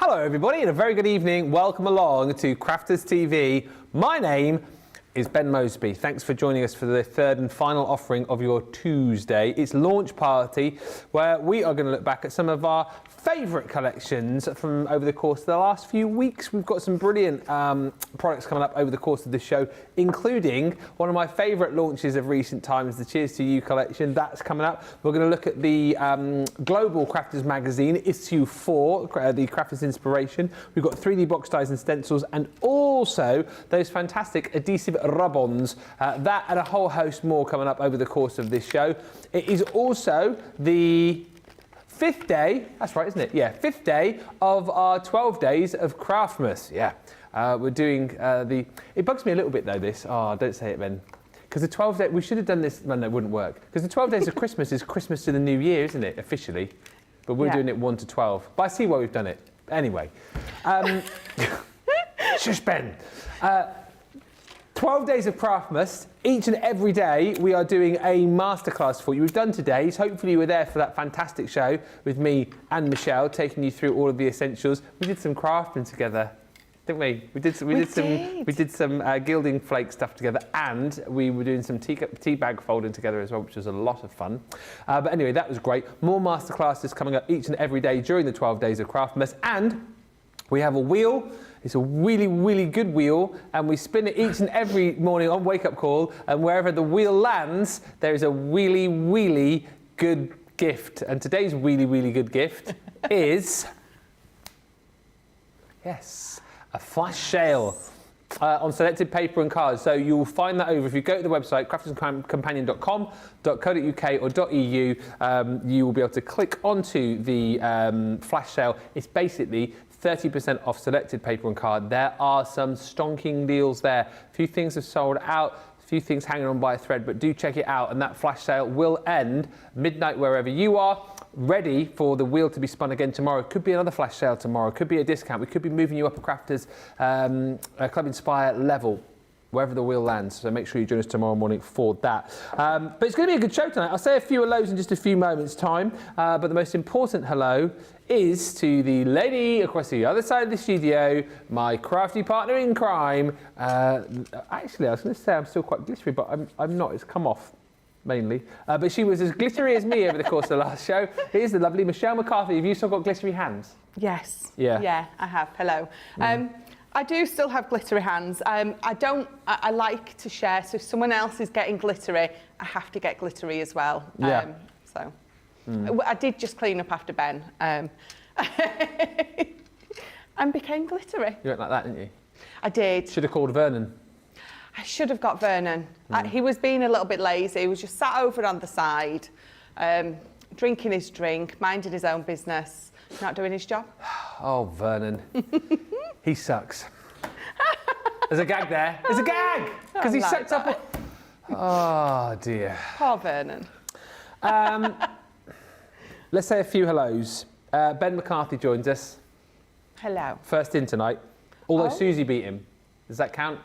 Hello everybody and a very good evening. Welcome along to Crafters TV. My name is Ben Moseby. Thanks for joining us for the third and final offering of your Tuesday. It's launch party where we are going to look back at some of our favourite collections from over the course of the last few weeks. We've got some brilliant products coming up over the course of this show, including one of my favourite launches of recent times, the Cheers to You collection. That's coming up. We're going to look at the Global Crafters magazine, issue 4, the Crafters Inspiration. We've got 3D box ties and stencils, and also those fantastic adhesive rub-ons. That and a whole host more coming up over the course of this show. It is also the 5th day, that's right, isn't it? Yeah, 5th day of our 12 days of Craftmas. Yeah, we're doing it bugs me a little bit though, this. Oh, don't say it, Ben. Because the 12 days, we should have done this, no, it wouldn't work. Because the 12 days of Christmas is Christmas to the New Year, isn't it, officially? But we're doing it 1 to 12. But I see why we've done it. Anyway. Shush, Ben. 12 days of Craftmas. Each and every day we are doing a masterclass for you. We've done today's. Hopefully you were there for that fantastic show with me and Michelle, taking you through all of the essentials. We did some crafting together, didn't we? We did some gilding flake stuff together, and we were doing some tea bag folding together as well, which was a lot of fun. But anyway, that was great. More masterclasses coming up each and every day during the 12 days of Craftmas, and we have a wheel. It's a really, really good wheel, and we spin it each and every morning on Wake Up Call, and wherever the wheel lands, there is a really, really good gift. And today's really, really good gift is, yes, a flash sale on selected paper and cards. So you'll find that over, if you go to the website, crafterscompanion.com.uk or .eu, you will be able to click onto the flash sale. It's basically 30% off selected paper and card. There are some stonking deals there. A few things have sold out, a few things hanging on by a thread, but do check it out. And that flash sale will end midnight wherever you are, ready for the wheel to be spun again tomorrow. Could be another flash sale tomorrow, could be a discount. We could be moving you up a Crafters Club Inspire level, wherever the wheel lands. So make sure you join us tomorrow morning for that. But it's going to be a good show tonight. I'll say a few hellos in just a few moments' time. But the most important hello is to the lady across the other side of the studio, my crafty partner in crime. Actually, I was going to say I'm still quite glittery, but I'm not. It's come off, mainly. But she was as glittery as me over the course of the last show. Here's the lovely Michelle McCarthy. Have you still got glittery hands? Yes. Yeah. Yeah, I have. Hello. I do still have glittery hands. I like to share, so if someone else is getting glittery, I have to get glittery as well. Yeah. I did just clean up after Ben and became glittery. You went like that, didn't you? I did. Should have called Vernon. I should have got Vernon. He was being a little bit lazy. He was just sat over on the side, drinking his drink, minding his own business, not doing his job. Oh, Vernon. He sucks. There's a gag there. There's a gag! Because he sucks up. Oh, dear. Poor Vernon. Let's say a few hellos. Ben McCarthy joins us. Hello. First in tonight. Although Susie beat him. Does that count?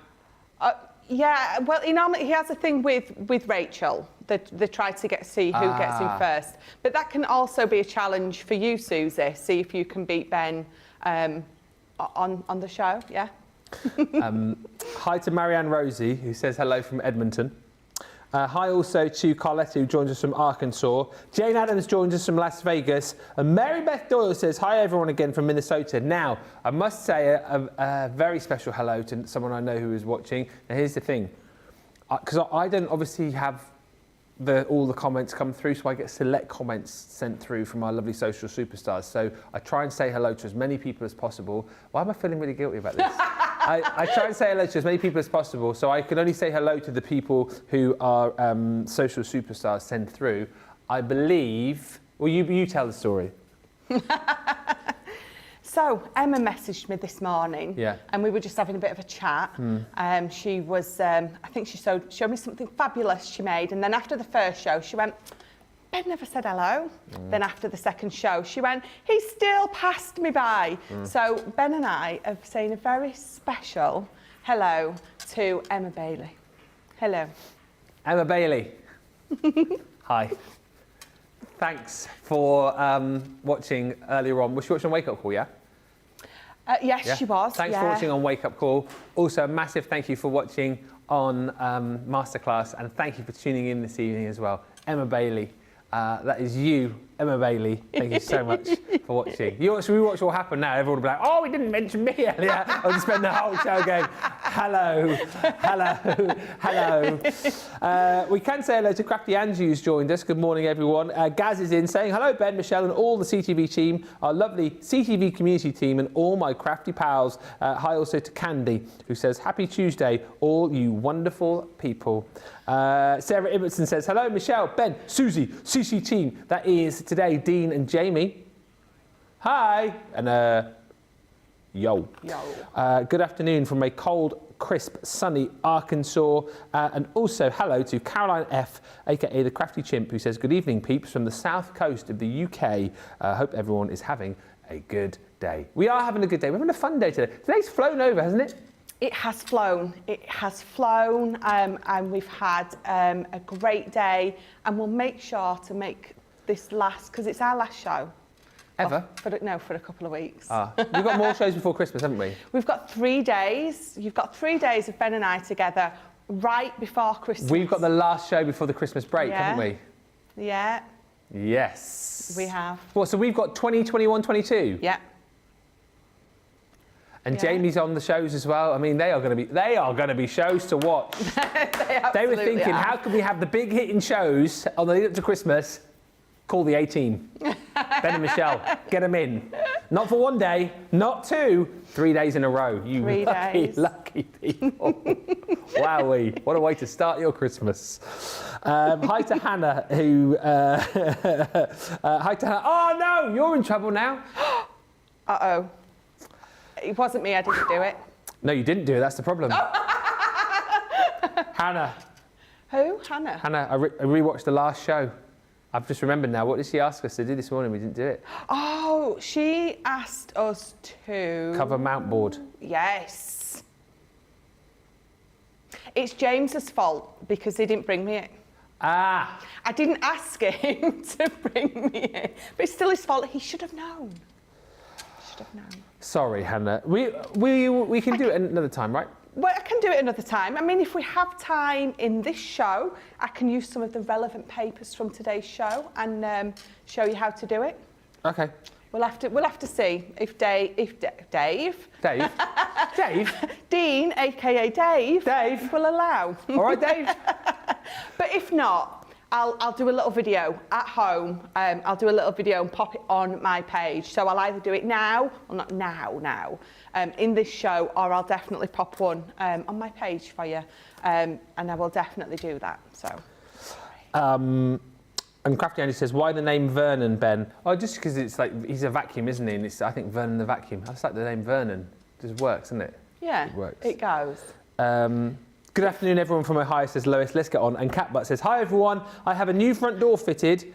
Yeah, well, he has a thing with Rachel. They try to see who gets in first. But that can also be a challenge for you, Susie. See if you can beat Ben on the show, yeah? Hi to Marianne Rosie, who says hello from Edmonton. Hi also to Carletta, who joins us from Arkansas. Jane Adams joins us from Las Vegas. And Mary Beth Doyle says, hi everyone again from Minnesota. Now, I must say a very special hello to someone I know who is watching. Now, here's the thing. Because I don't obviously have all the comments come through, so I get select comments sent through from our lovely social superstars. So I try and say hello to as many people as possible. Why am I feeling really guilty about this? I try and say hello to as many people as possible, so I can only say hello to the people who are social superstars send through. I believe... Well, you tell the story. So, Emma messaged me this morning, and we were just having a bit of a chat. She was, I think she showed me something fabulous she made, and then after the first show, she went, Ben never said hello. Then after the second show, she went, he still passed me by. So, Ben and I are saying a very special hello to Emma Bailey. Hello. Emma Bailey. Hi. Thanks for watching earlier on. Was she watching Wake Up Call, yeah? Yes, yeah. She was. Thanks for watching on Wake Up Call. Also, a massive thank you for watching on Masterclass, and thank you for tuning in this evening as well. Emma Bailey, that is you, Emma Bailey. Thank you so much for watching. Should we watch what happened now? Everyone will be like, oh, we didn't mention me earlier. I'll just spend the whole show going, hello, hello, hello. We can say hello to Crafty Angie, who's joined us. Good morning, everyone. Gaz is in saying, hello, Ben, Michelle, and all the CTV team, our lovely CTV community team, and all my crafty pals. Hi also to Candy, who says, happy Tuesday, all you wonderful people. Sarah Ibbotson says, hello, Michelle, Ben, Susie, CC team. That is today Dean and Jamie. Hi. And yo. Good afternoon from a cold, crisp, sunny Arkansas. And also hello to Caroline F, aka the Crafty Chimp, who says, good evening, peeps, from the south coast of the UK. Hope everyone is having a good day. We are having a good day. We're having a fun day today. Today's flown over, hasn't it? It has flown. It has flown, and we've had a great day, and we'll make sure to make this last, because it's our last show. Ever? For a couple of weeks. We've got more shows before Christmas, haven't we? We've got 3 days. You've got 3 days of Ben and I together right before Christmas. We've got the last show before the Christmas break, haven't we? Yeah. Yes. We have. Well, so we've got 20, 21, 22? Yeah. And Jamie's on the shows as well. I mean, they are going to be shows to watch. They were thinking, how can we have the big hitting shows on the lead up to Christmas? Call the A-team. Ben and Michelle, get them in. Not for 1 day, not 2, 3 days in a row. You 3 days. Lucky people. Wowee, what a way to start your Christmas. Hi to Hannah, who... hi to Hannah. Oh no, you're in trouble now. Uh-oh. It wasn't me, I didn't do it. No, you didn't do it, that's the problem. Hannah. Who? Hannah? Hannah, I rewatched the last show. I've just remembered now. What did she ask us to do this morning? We didn't do it. Oh, she asked us to... cover mount board. Yes. It's James's fault because he didn't bring me it. Ah. I didn't ask him to bring me it, but it's still his fault. He should have known. Sorry, Hannah. We can do it another time, right? Well, I can do it another time. I mean, if we have time in this show, I can use some of the relevant papers from today's show and show you how to do it. Okay. We'll have to see if Dave, Dean, aka Dave, will allow. All right, Dave. But if not, I'll do a little video at home. I'll do a little video and pop it on my page. So I'll either do it now, or not now, in this show, or I'll definitely pop one on my page for you. And I will definitely do that, so. And Crafty Andy says, why the name Vernon, Ben? Oh, just because it's like, he's a vacuum, isn't he? And it's, I think, Vernon the vacuum. I just like the name Vernon. It just works, doesn't it? Yeah, it works. It goes. Good afternoon, everyone from Ohio, says Lois. Let's get on. And Catbutt says, hi, everyone. I have a new front door fitted,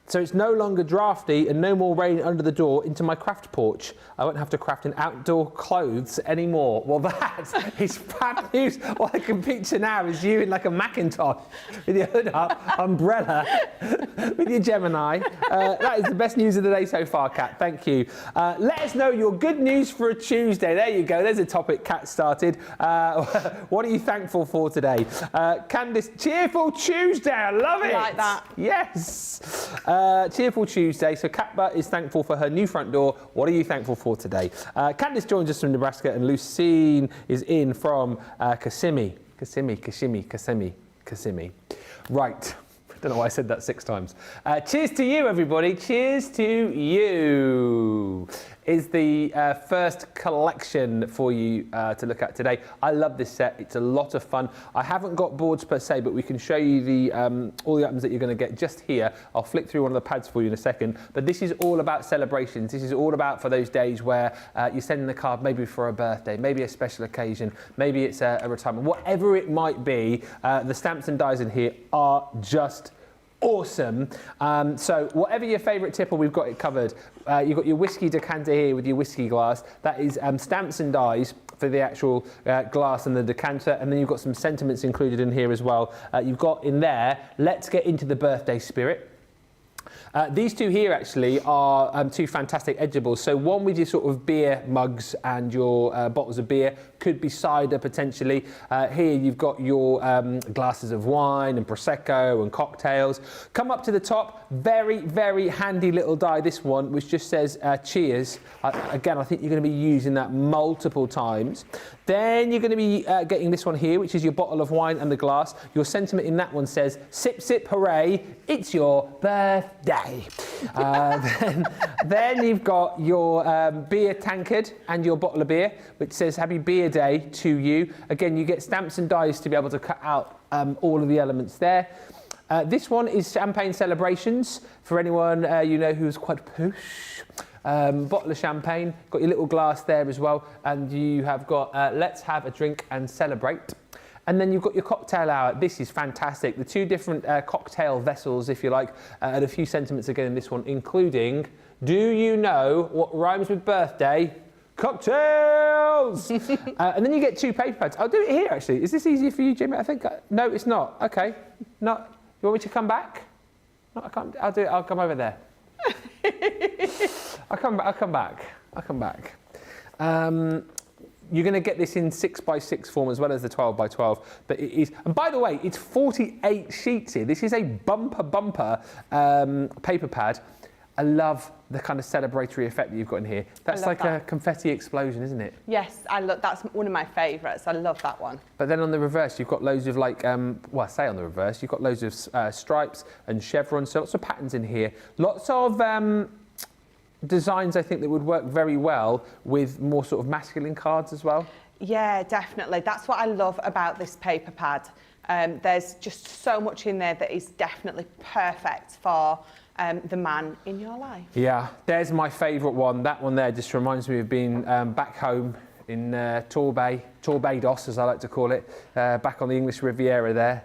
so it's no longer drafty and no more rain under the door into my craft porch. I won't have to craft in outdoor clothes anymore. Well, that is fab news. All I can picture now is you in like a Macintosh with your hood up, umbrella, with your Gemini. That is the best news of the day so far, Kat. Thank you. Let us know your good news for a Tuesday. There you go. There's a topic Kat started. What are you thankful for today? Candice, cheerful Tuesday. I love it. I like that. Yes. Cheerful Tuesday. So Catbutt is thankful for her new front door. What are you thankful for today? Candice joins us from Nebraska, and Lucine is in from Kissimmee. Right. I don't know why I said that 6 times. Cheers to you, everybody. Cheers to you. Is the first collection for you to look at today. I love this set. It's a lot of fun. I haven't got boards per se, but we can show you the all the items that you're going to get just here. I'll flick through one of the pads for you in a second. But this is all about celebrations. This is all about for those days where you're sending the card maybe for a birthday, maybe a special occasion, maybe it's a retirement, whatever it might be. The stamps and dies in here are just awesome. So whatever your favourite tipple, we've got it covered. You've got your whiskey decanter here with your whiskey glass. That is stamps and dies for the actual glass and the decanter, and then you've got some sentiments included in here as well. You've got in there, let's get into the birthday spirit. These two here actually are two fantastic edgeables. So one with your sort of beer mugs and your bottles of beer, could be cider potentially. Here you've got your glasses of wine and Prosecco and cocktails. Come up to the top, very, very handy little die, this one, which just says cheers. Again, I think you're going to be using that multiple times. Then you're going to be getting this one here, which is your bottle of wine and the glass. Your sentiment in that one says, sip, sip, hooray, it's your birthday. Then you've got your beer tankard and your bottle of beer, which says happy beer day to you. Again, you get stamps and dies to be able to cut out all of the elements there. This one is champagne celebrations for anyone you know who's quite push. Bottle of champagne, got your little glass there as well, and you have got let's have a drink and celebrate. And then you've got your cocktail hour. This is fantastic. The two different cocktail vessels, if you like, and a few sentiments again in this one, including, do you know what rhymes with birthday? Cocktails! And then you get two paper pads. I'll do it here, actually. Is this easier for you, Jimmy? I think, no, it's not. Okay. Not. You want me to come back? No, I can't. I'll do it. I'll come over there. I'll come back. You're going to get this in 6x6 form as well as the 12x12. But it is, and by the way, it's 48 sheets here. This is a bumper paper pad. I love the kind of celebratory effect that you've got in here. That's like a confetti explosion, isn't it? Yes, that's one of my favourites. I love that one. But then on the reverse, you've got loads of like, well, I say on the reverse, you've got loads of stripes and chevrons, so lots of patterns in here. Lots of designs, I think, that would work very well with more sort of masculine cards as well. Yeah, definitely. That's what I love about this paper pad. There's just so much in there that is definitely perfect for the man in your life. Yeah, there's my favourite one. That one there just reminds me of being back home in Torbados, as I like to call it, back on the English Riviera there.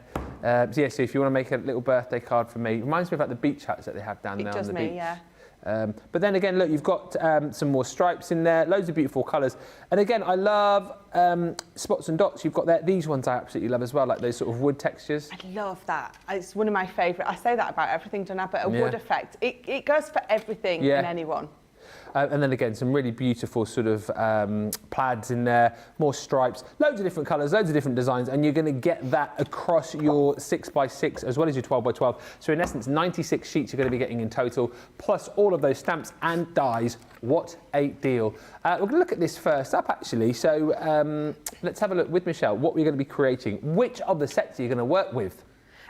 So yeah, so if you want to make a little birthday card for me, it reminds me of like the beach huts that they have down there on the beach. Yeah. But then again, look, you've got some more stripes in there, loads of beautiful colours. And again, I love spots and dots. You've got there, these ones I absolutely love as well, like those sort of wood textures. I love that. It's one of my favourite. I say that about everything done, but a wood effect. It goes for everything in anyone. And then again, some really beautiful sort of plaids in there, more stripes, loads of different colours, loads of different designs, and you're going to get that across your 6x6 as well as your 12x12. So in essence, 96 sheets you're going to be getting in total, plus all of those stamps and dies. What a deal. We're going to look at this first up, actually. So let's have a look with Michelle, what we're going to be creating. Which of the sets are you going to work with?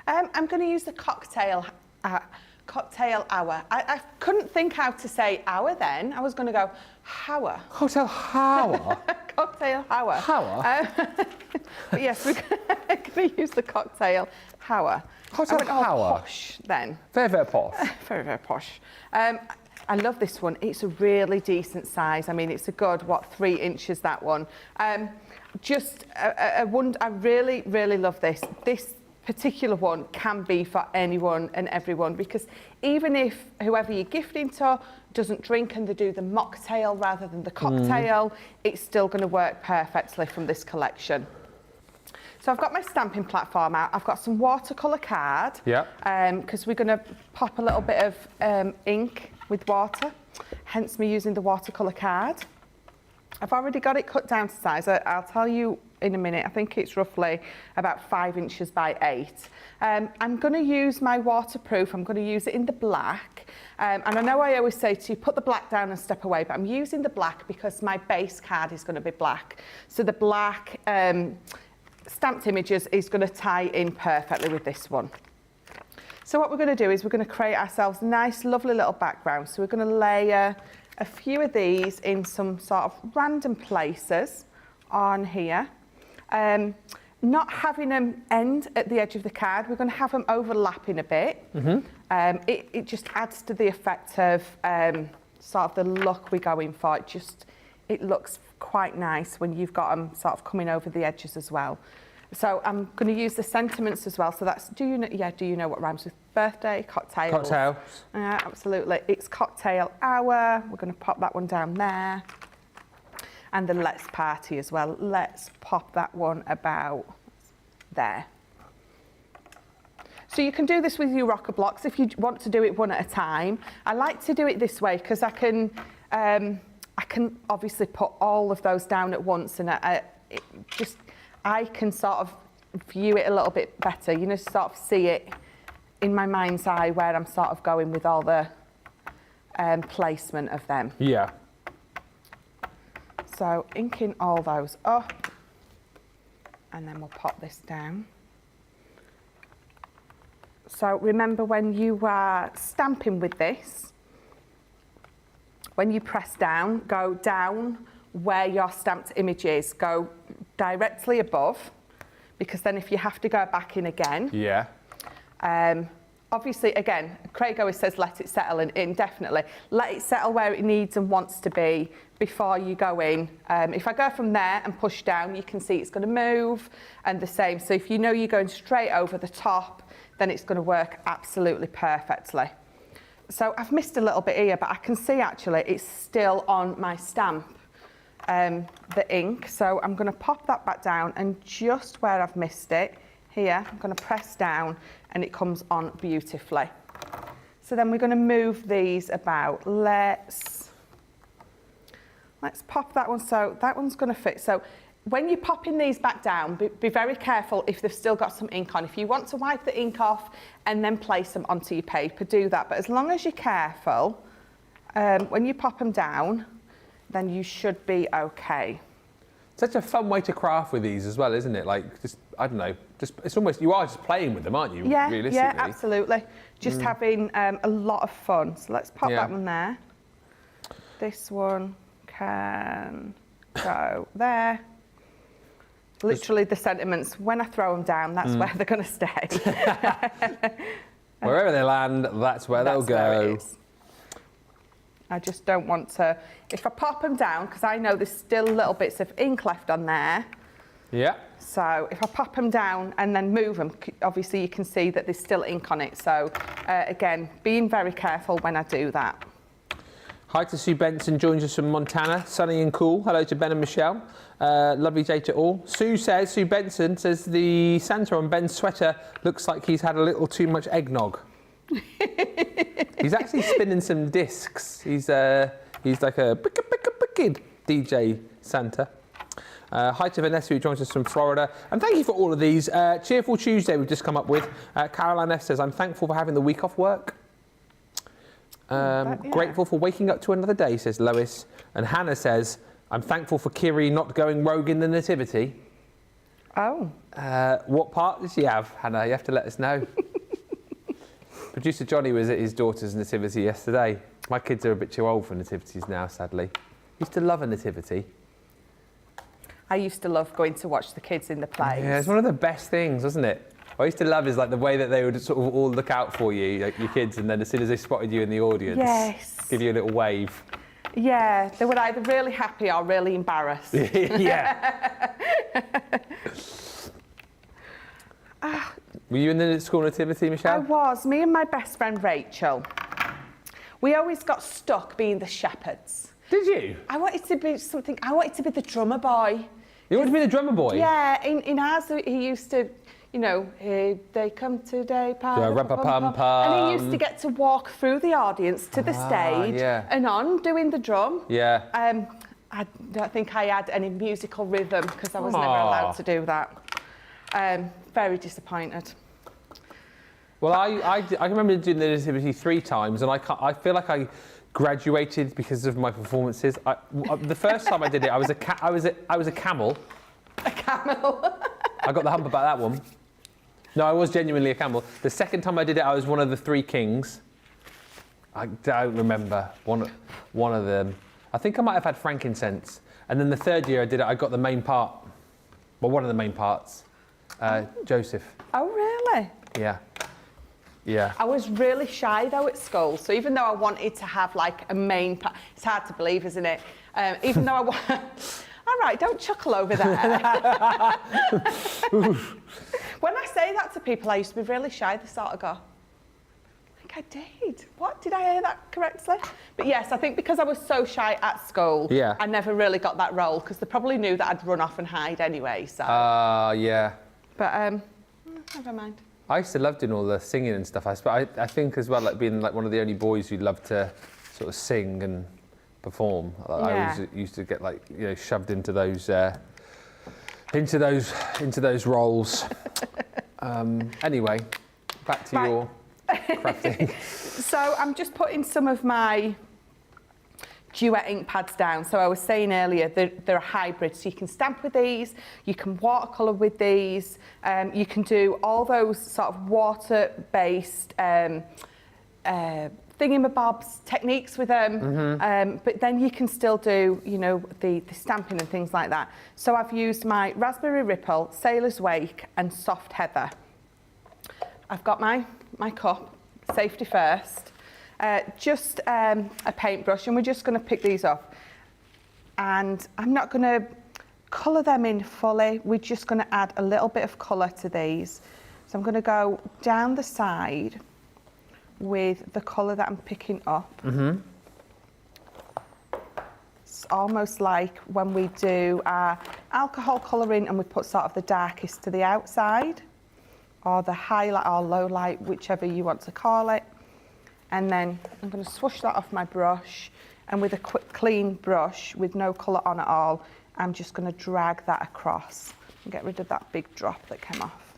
I'm going to use the cocktail hour. I couldn't think how to say hour then. I was going to go hour. Cocktail hour? Cocktail hour. Hour? But yes, we're going to use the cocktail hour. Cocktail hour? Posh then. Very, very posh. Very, very posh. I love this one. It's a really decent size. I mean, it's a good, 3 inches, that one. Just I really, really love this. This particular one can be for anyone and everyone, because even if whoever you're gifting to doesn't drink and they do the mocktail rather than the cocktail, it's still going to work perfectly from this collection. So I've got my stamping platform out. I've got some watercolour card, because we're going to pop a little bit of ink with water, hence me using the watercolour card. I've already got it cut down to size. I'll tell you in a minute. I think it's roughly about 5 inches by 8. I'm going to use my waterproof. I'm going to use it in the black. And I know I always say to put the black down and step away, but I'm using the black because my base card is going to be black. So the black stamped images is going to tie in perfectly with this one. So what we're going to do is we're going to create ourselves a nice, lovely little background. So we're going to layer a few of these in some sort of random places on here. Not having them end at the edge of the card, we're going to have them overlapping a bit. It just adds to the effect of sort of the look we're going for. It looks quite nice when you've got them sort of coming over the edges as well. So I'm going to use the sentiments as well. So that's, do you know what rhymes with birthday? Cocktails. Cocktails. Absolutely. It's cocktail hour. We're going to pop that one down there. And the let's party as well. Let's pop that one about there. So you can do this with your rocker blocks if you want to do it one at a time. I like to do it this way because I can obviously put all of those down at once, and I can sort of view it a little bit better, you know, sort of see it in my mind's eye where I'm sort of going with all the placement of them. Yeah. So inking all those up, and then we'll pop this down. So remember, when you are stamping with this, when you press down, go down where your stamped image is, go directly above, because then if you have to go back in again. Yeah. Obviously, again, Craig always says let it settle in, definitely. Let it settle where it needs and wants to be before you go in. If I go from there and push down, you can see it's going to move, and the same. So if you know you're going straight over the top, then it's going to work absolutely perfectly. So I've missed a little bit here, but I can see actually it's still on my stamp, the ink. So I'm going to pop that back down, and just where I've missed it, here, I'm going to press down, and it comes on beautifully. So then we're going to move these about. Let's pop that one, so that one's going to fit. So when you're popping these back down, be very careful if they've still got some ink on. If you want to wipe the ink off and then place them onto your paper, do that. But as long as you're careful, when you pop them down, then you should be okay. Such a fun way to craft with these as well, isn't it? Like, just, I don't know, just it's almost, you are just playing with them, aren't you? Yeah, realistically? yeah, absolutely. Just having a lot of fun. So let's pop that one there. This one can go there. Literally the sentiments, when I throw them down, that's where they're going to stay. Wherever they land, that's where they'll go. Where it is. I just don't want to, if I pop them down, because I know there's still little bits of ink left on there. Yeah. So if I pop them down and then move them, obviously you can see that there's still ink on it. So again, being very careful when I do that. Hi to Sue Benson, joins us from Montana, sunny and cool. Hello to Ben and Michelle. Lovely day to all. Sue Benson says the Santa on Ben's sweater looks like he's had a little too much eggnog. He's actually spinning some discs. He's like a kid DJ Santa. Hi to Vanessa, who joins us from Florida. And thank you for all of these. Cheerful Tuesday we've just come up with. Caroline F says, I'm thankful for having the week off work. Grateful for waking up to another day, says Lois. And Hannah says, I'm thankful for Kiri not going rogue in the nativity. Oh. What part did she have, Hannah? You have to let us know. Producer Johnny was at his daughter's nativity yesterday. My kids are a bit too old for nativities now, sadly. Used to love a nativity. I used to love going to watch the kids in the plays. Yeah, it's one of the best things, wasn't it? What I used to love is like the way that they would sort of all look out for you, like your kids, and then as soon as they spotted you in the audience, give you a little wave. Yeah, they were either really happy or really embarrassed. Yeah. Were you in the school nativity, Michelle? I was. Me and my best friend Rachel. We always got stuck being the shepherds. Did you? I wanted to be something. I wanted to be the drummer boy. You wanted to be the drummer boy? Yeah. In ours, he used to, you know, here they come today, and he used to get to walk through the audience to the stage and on doing the drum. Yeah. I don't think I had any musical rhythm because I was never allowed to do that. Very disappointed. Well, I remember doing the nativity 3 times, and I feel like I graduated because of my performances. The first time I did it, I was a camel. A camel. I got the hump about that one. No, I was genuinely a camel. The second time I did it, I was one of the 3 kings. I don't remember one of them. I think I might have had frankincense. And then the 3rd year I did it, I got the main part. Well, one of the main parts. Joseph. Oh, really? Yeah. Yeah. I was really shy though at school, so even though I wanted to have like a main part, it's hard to believe, isn't it? Even though all right, don't chuckle over there. When I say that to people, I used to be really shy. They sort of go, I think I did. What? Did I hear that correctly? But yes, I think because I was so shy at school, I never really got that role because they probably knew that I'd run off and hide anyway. So. Yeah. But never mind. I used to love doing all the singing and stuff. I think as well, like being like one of the only boys who loved to sort of sing and perform. I always used to get like, you know, shoved into those roles. Anyway, back to your crafting. So I'm just putting some of my Duet ink pads down. So I was saying earlier, they're a hybrid. So you can stamp with these, you can watercolour with these, you can do all those sort of water-based thingamabobs techniques with them. But then you can still do, you know, the stamping and things like that. So I've used my Raspberry Ripple, Sailor's Wake and Soft Heather. I've got my cup, safety first. Just a paintbrush, and we're just going to pick these up. And I'm not going to colour them in fully. We're just going to add a little bit of colour to these. So I'm going to go down the side with the colour that I'm picking up. It's almost like when we do our alcohol colouring and we put sort of the darkest to the outside, or the highlight or low light, whichever you want to call it. And then I'm going to swoosh that off my brush, and with a quick clean brush with no colour on at all, I'm just going to drag that across and get rid of that big drop that came off.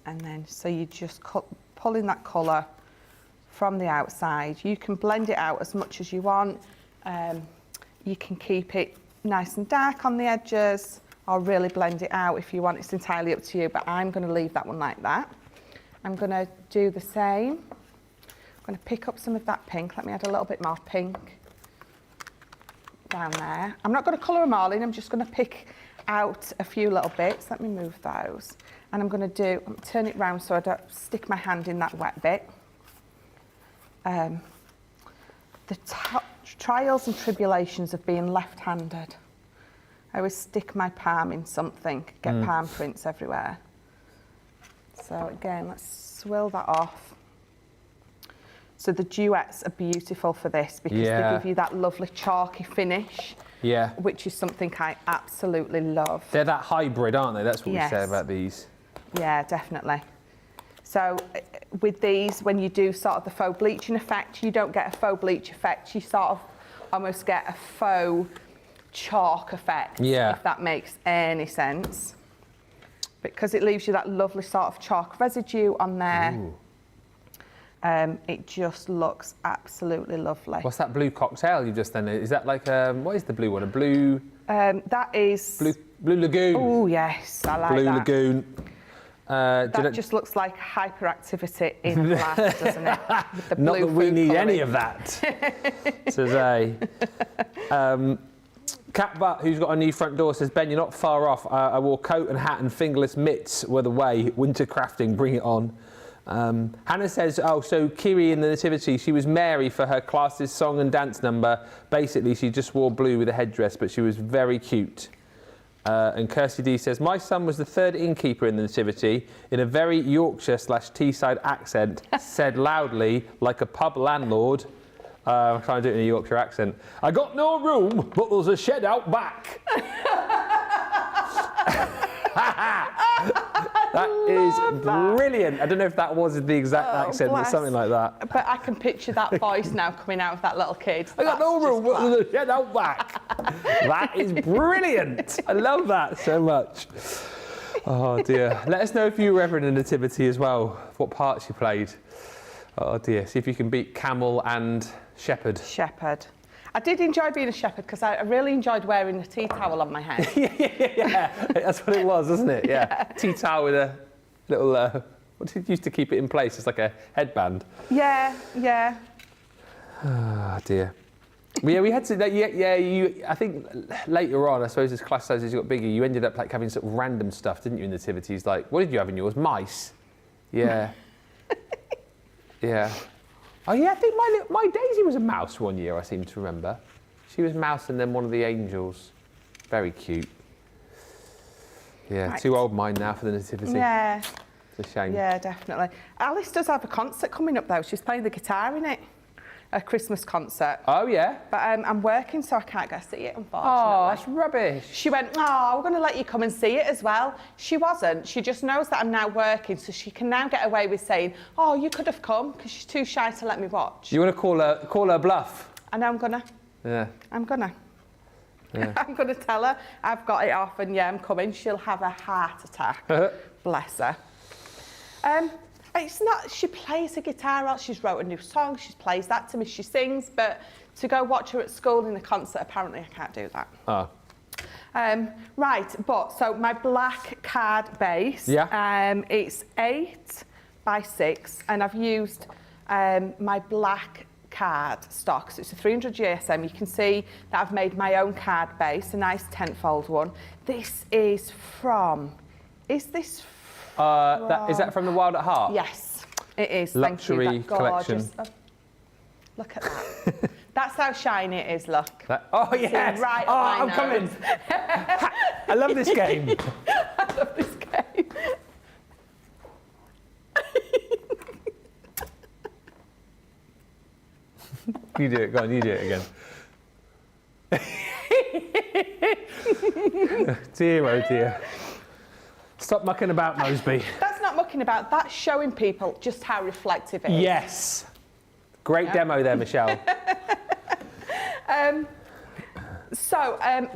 And then, so you just pull in that colour from the outside. You can blend it out as much as you want. You can keep it nice and dark on the edges, or really blend it out if you want. It's entirely up to you, but I'm going to leave that one like that. I'm going to do the same. I'm going to pick up some of that pink. Let me add a little bit more pink down there. I'm not going to colour them all in. I'm just going to pick out a few little bits. Let me move those. And I'm going to turn it round so I don't stick my hand in that wet bit. The trials and tribulations of being left-handed. I always stick my palm in something, get palm prints everywhere. So again, let's swirl that off. So the duets are beautiful for this because they give you that lovely chalky finish, which is something I absolutely love. They're that hybrid, aren't they? That's what we say about these. Yeah, definitely. So with these, when you do sort of the faux bleaching effect, you don't get a faux bleach effect. You sort of almost get a faux chalk effect, if that makes any sense. Because it leaves you that lovely sort of chalk residue on there. It just looks absolutely lovely. What's that blue cocktail you've just done? Is that like, what is the blue one? A blue... that is... Blue Lagoon. Oh, yes, I like Blue that. Lagoon. That just looks like hyperactivity in glass, doesn't it? With the blue Not that we need colouring. any of that today. Cat Butt, who's got a new front door, says, Ben, you're not far off. I wore coat and hat and fingerless mitts were the way. Winter crafting, bring it on. Hannah says, oh, so Kiri in the Nativity, she was Mary for her class's song and dance number. Basically, she just wore blue with a headdress, but she was very cute. And Kirsty D says, my son was the third innkeeper in the Nativity. In a very Yorkshire/Teesside accent, said loudly, like a pub landlord, I'm trying to do it in a Yorkshire accent, I got no room, but there's a shed out back. That is brilliant. I don't know if that was the exact accent, but something like that. But I can picture that voice now coming out of that little kid. I got no room, but there's a shed out back. That is brilliant. I love that so much. Oh dear. Let us know if you were ever in a nativity as well, what parts you played. Oh dear. See if you can beat camel and shepherd. Shepherd. I did enjoy being a shepherd because I really enjoyed wearing a tea towel on my head. Yeah. That's what it was, wasn't it? Yeah. Tea towel with a little, what did you use to keep it in place? It's like a headband. Yeah. Oh dear. Well, yeah, we had to, I think later on, I suppose as class sizes got bigger, you ended up like having sort of random stuff, didn't you, in nativities? Like, what did you have in yours? Mice? Yeah. Yeah. Oh yeah, I think my Daisy was a mouse one year, I seem to remember. She was mouse and then one of the angels. Very cute. Yeah, right. Too old mine now for the nativity. Yeah. It's a shame. Yeah, definitely. Alice does have a concert coming up though. She's playing the guitar in it. a Christmas concert. Oh, yeah? But I'm working, so I can't go see it, unfortunately. Oh, that's rubbish. She went, oh, we're going to let you come and see it as well. She wasn't. She just knows that I'm now working, so she can now get away with saying, oh, you could have come, because she's too shy to let me watch. You want to call her bluff? I know I'm going to. Yeah. I'm going to. Yeah. I'm going to tell her I've got it off and, yeah, I'm coming. She'll have a heart attack. Bless her. It's not, she plays the guitar out, she's wrote a new song, she plays that to me, she sings, but to go watch her at school in a concert, apparently I can't do that. Oh. Right, so my black card base, it's 8 by 6, and I've used my black card stock, so it's a 300 GSM. You can see that I've made my own card base, a nice 10-fold one. This is from, is that from the Wild at Heart? Yes, it is. Luxury Thank you. collection. Oh, look at that. That's how shiny it is, look. Oh, yes. Right oh, I'm coming. I love this game. I love this game. You do it. Go on, you do it again. Dear, oh dear. Stop mucking about, Moseby. That's not mucking about. That's showing people just how reflective it is. Yes. Great demo there, Michelle.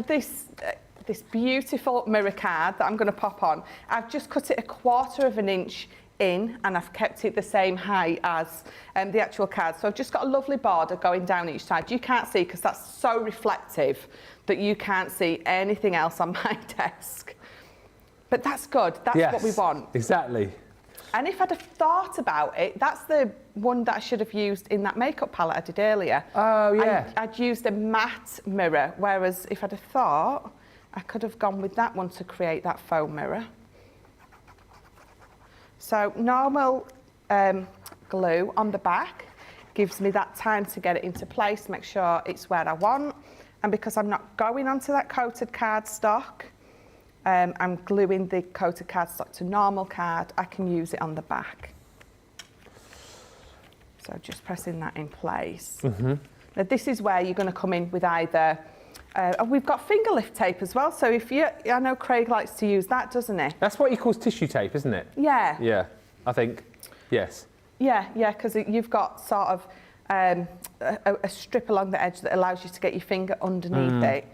This beautiful mirror card that I'm going to pop on, I've just cut it 1/4 of an inch in, and I've kept it the same height as the actual card. So I've just got a lovely border going down each side. You can't see because that's so reflective that you can't see anything else on my desk. But that's good. That's what we want. Exactly. And if I'd have thought about it, that's the one that I should have used in that makeup palette I did earlier. Oh, yeah. I'd used a matte mirror, whereas if I'd have thought, I could have gone with that one to create that faux mirror. So normal glue on the back gives me that time to get it into place, make sure it's where I want. And because I'm not going onto that coated cardstock, I'm gluing the coated cardstock to normal card. I can use it on the back. So just pressing that in place. Mm-hmm. Now this is where you're going to come in with either, we've got finger lift tape as well. So I know Craig likes to use that, doesn't he? That's what he calls tissue tape, isn't it? Yeah. Yeah, I think, yes. Yeah, because you've got sort of a strip along the edge that allows you to get your finger underneath it.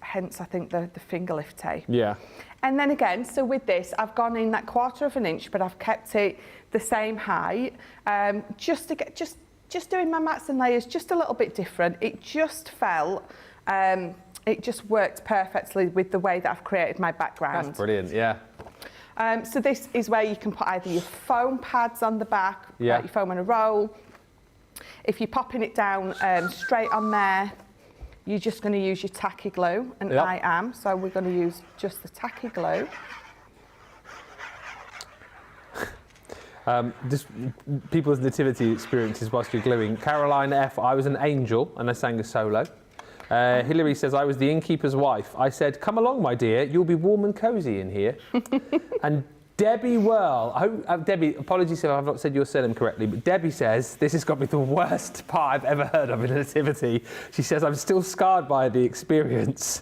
Hence, I think the finger lift tape. Yeah. And then again, so with this, I've gone in that 1/4 of an inch, but I've kept it the same height, just to get just doing my mats and layers just a little bit different. It just felt, it just worked perfectly with the way that I've created my background. That's brilliant, yeah. So this is where you can put either your foam pads on the back, your foam on a roll. If you're popping it down straight on there, you're just going to use your tacky glue, and I am, so we're going to use just the tacky glue. Just people's nativity experiences whilst you're gluing. Caroline F, I was an angel and I sang a solo. Hilary says, I was the innkeeper's wife. I said, come along, my dear, you'll be warm and cosy in here. And Debbie Whirl, Debbie, apologies if I've not said your surname correctly, but Debbie says, this has got to be the worst part I've ever heard of in a nativity. She says, I'm still scarred by the experience.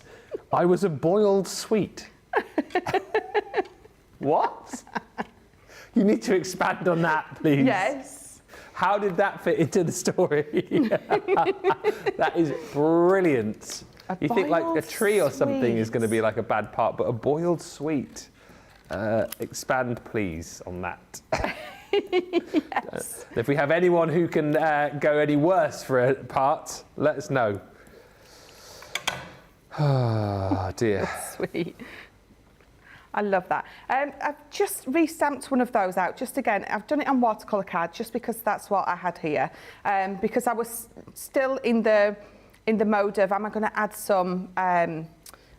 I was a boiled sweet. What? You need to expand on that, please. Yes. How did that fit into the story? That is brilliant. You think like a tree or something is going to be like a bad part, but a boiled sweet. Expand, please, on that. Yes. If we have anyone who can go any worse for a part, let us know. Oh, dear. Sweet. I love that. I've just re-stamped one of those out. Just again, I've done it on watercolour card just because that's what I had here. Because I was still in the mode of, am I going to add some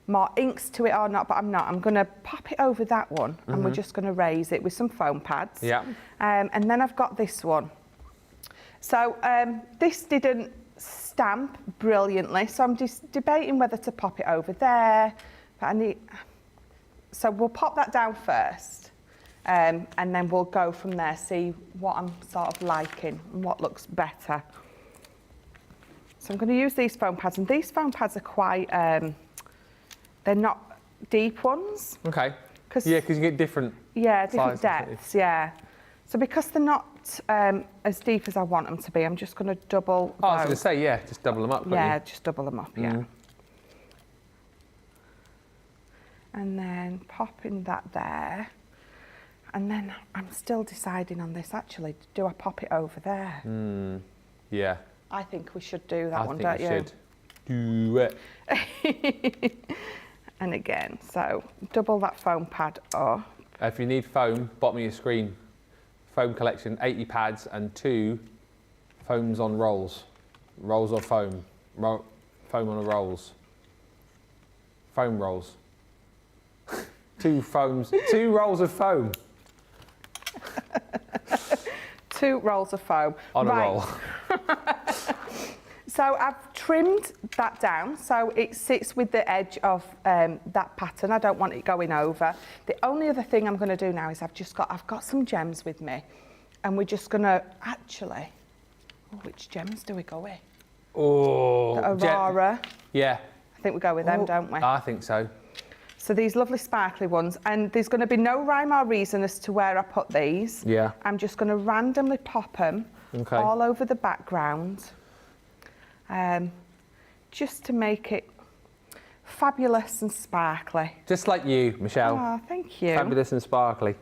more inks to it or not? But I'm not. I'm going to pop it over that one, and we're just going to raise it with some foam pads. Yeah. And then I've got this one. So this didn't stamp brilliantly, so I'm just debating whether to pop it over there. But I need. So we'll pop that down first, and then we'll go from there, see what I'm sort of liking and what looks better. So I'm going to use these foam pads, and these foam pads are quite, they're not deep ones. Okay. Yeah, because you get different different depths, yeah. So because they're not as deep as I want them to be, I'm just going to double I was going to say, yeah, just double them up, yeah, just double them up, yeah. And then popping that there. And then I'm still deciding on this, actually. Do I pop it over there? Yeah. I think we should do that one, don't you? I think we should. Do it. And again, so double that foam pad up. If you need foam, bottom of your screen. Foam collection, 80 pads and 2 foams on rolls. Rolls of foam. Foam on rolls. Foam rolls. 2 rolls of foam. 2 rolls of foam. On a roll. So I've trimmed that down so it sits with the edge of that pattern. I don't want it going over. The only other thing I'm going to do now is I've got some gems with me, and we're just going to actually. Oh, which gems do we go with? Oh, the Aurora. Yeah. I think we go with them, don't we? I think so. So these lovely sparkly ones, and there's going to be no rhyme or reason as to where I put these. Yeah. I'm just going to randomly pop them all over the background, just to make it fabulous and sparkly. Just like you, Michelle. Oh, thank you. Fabulous and sparkly.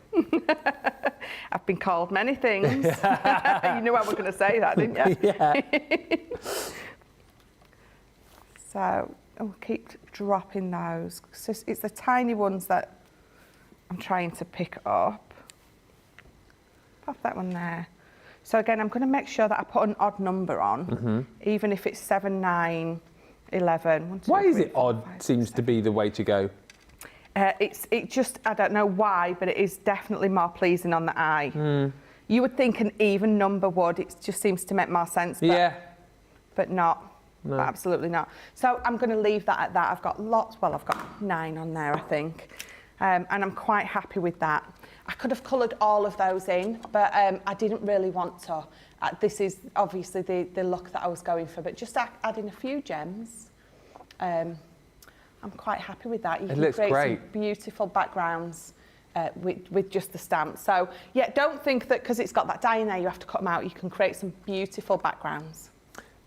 I've been called many things. You knew I was going to say that, didn't you? Yeah. So I'll keep dropping those. It's the tiny ones that I'm trying to pick up. Pop that one there. So again, I'm going to make sure that I put an odd number on, even if it's 7, 9, 11. 1, 2, Why 3, is it 4, odd? 5, Seems 6, to be the way to go. It just, I don't know why, but it is definitely more pleasing on the eye. You would think an even number would. It just seems to make more sense. But, but not. No. Absolutely not. So I'm going to leave that at that. I've got lots. Well, I've got 9 on there, I think. And I'm quite happy with that. I could have coloured all of those in, but I didn't really want to. This is obviously the look that I was going for, but just adding a few gems, I'm quite happy with that. You can create some beautiful backgrounds with just the stamp. So, yeah, don't think that because it's got that die in there, you have to cut them out. You can create some beautiful backgrounds.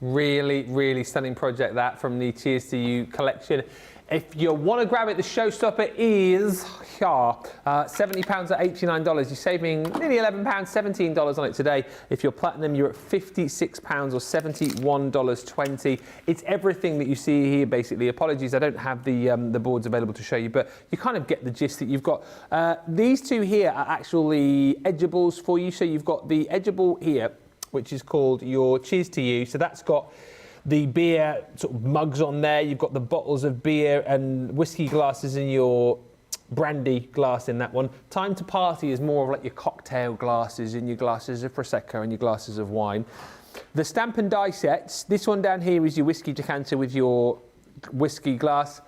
Really, really stunning project that from the Cheers to You collection. If you want to grab it, the Showstopper is £70 at $89. You're saving nearly £11, $17 on it today. If you're platinum, you're at £56 or $71.20. It's everything that you see here, basically. Apologies, I don't have the boards available to show you, but you kind of get the gist that you've got. These two here are actually edgeables for you. So you've got the edgeable here, which is called your Cheers to You. So that's got the beer sort of mugs on there. You've got the bottles of beer and whiskey glasses in your brandy glass in that one. Time to Party is more of like your cocktail glasses and your glasses of Prosecco and your glasses of wine. The stamp and die sets, this one down here is your whiskey decanter with your whiskey glass.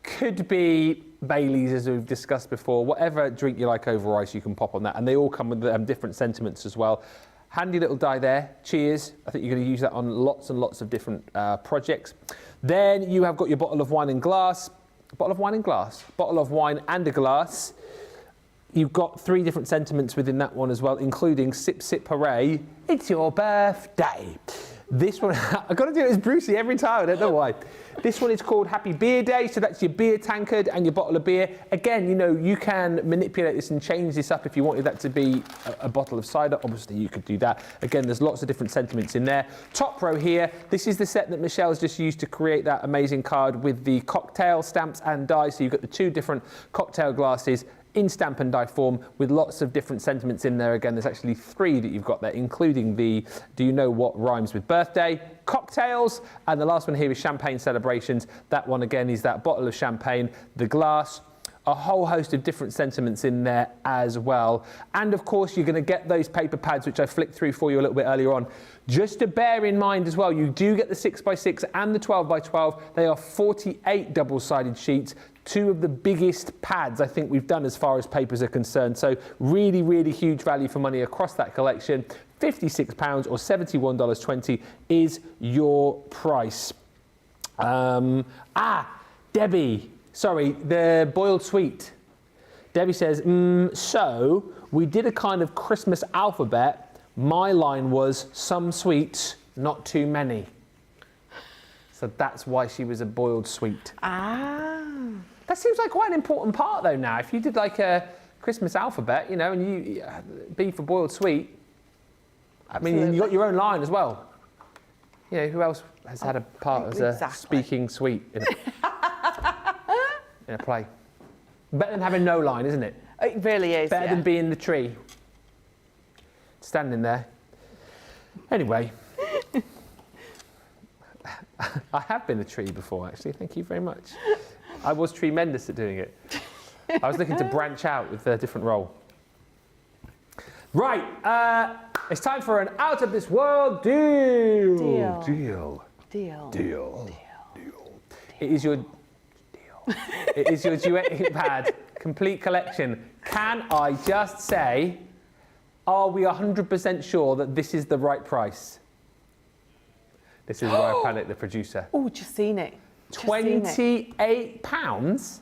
Could be Bailey's, as we've discussed before. Whatever drink you like over ice, you can pop on that. And they all come with different sentiments as well. Handy little die there. Cheers. I think you're going to use that on lots and lots of different projects. Then you have got your bottle of wine and glass. Bottle of wine and glass. Bottle of wine and a glass. You've got 3 different sentiments within that one as well, including Sip Sip Hooray, it's your birthday. This one, I've got to do it as Brucey every time, I don't know why. This one is called Happy Beer Day, so that's your beer tankard and your bottle of beer. Again, you know, you can manipulate this and change this up if you wanted that to be a bottle of cider. Obviously, you could do that. Again, there's lots of different sentiments in there. Top row here, this is the set that Michelle's just used to create that amazing card with the cocktail stamps and dies. So you've got the 2 different cocktail glasses in stamp and die form with lots of different sentiments in there. Again, there's actually 3 that you've got there, including the Do You Know What Rhymes with Birthday, cocktails, and the last one here is champagne celebrations. That one again is that bottle of champagne, the glass, a whole host of different sentiments in there as well. And of course, you're going to get those paper pads, which I flicked through for you a little bit earlier on. Just to bear in mind as well, you do get the 6x6 and the 12x12. They are 48 double-sided sheets, two of the biggest pads I think we've done as far as papers are concerned. So really, really huge value for money across that collection. £56 or $71.20 is your price. Debbie. Sorry, the boiled sweet. Debbie says, so we did a kind of Christmas alphabet. My line was some sweets, not too many. So that's why she was a boiled sweet. That seems like quite an important part though now. If you did like a Christmas alphabet, you know, and you B for boiled sweet, absolutely. I mean, you got your own line as well. You know, who else has had a part as a speaking sweet in a play? Better than having no line, isn't it? It really is. Better than being the tree. Standing there. Anyway. I have been a tree before, actually. Thank you very much. I was tremendous at doing it. I was looking to branch out with a different role. Right. It's time for an out of this world deal. Deal. It is your It is your Duet Ink pad complete collection. Can I just say, are we 100% sure that this is the right price? This is why I panicked the producer. Oh, just seen it. £28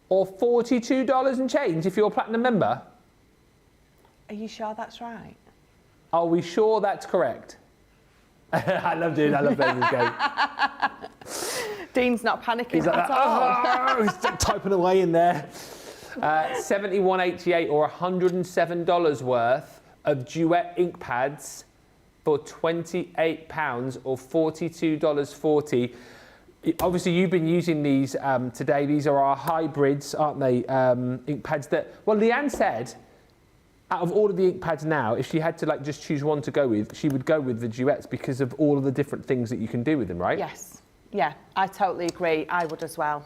or $42 and change if you're a platinum member? Are you sure that's right? Are we sure that's correct? I love playing this game. Dean's not panicking He's like at all. He's typing away in there. $71.88 or $107 worth of Duet Ink pads for £28 or $42.40. Obviously, you've been using these today. These are our hybrids, aren't they? Ink pads that, well, Leanne said, out of all of the ink pads now, if she had to like just choose one to go with, she would go with the Duets because of all of the different things that you can do with them, right? Yes. Yeah, I totally agree. I would as well.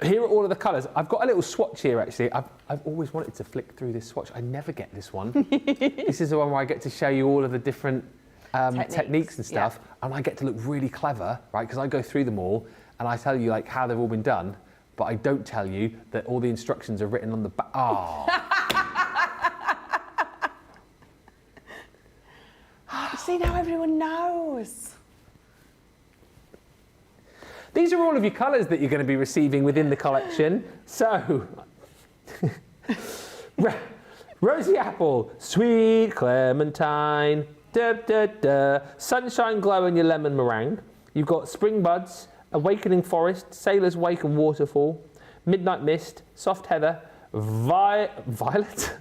Here are all of the colours. I've got a little swatch here, actually. I've always wanted to flick through this swatch. I never get this one. This is the one where I get to show you all of the different techniques and stuff, and I get to look really clever, right? Because I go through them all, and I tell you like how they've all been done, but I don't tell you that all the instructions are written on the back. Oh. See, now everyone knows. These are all of your colours that you're going to be receiving within the collection. So, Rosy Apple, Sweet Clementine, Sunshine Glow and your Lemon Meringue. You've got Spring Buds, Awakening Forest, Sailor's Wake and Waterfall, Midnight Mist, Soft Heather, Violet,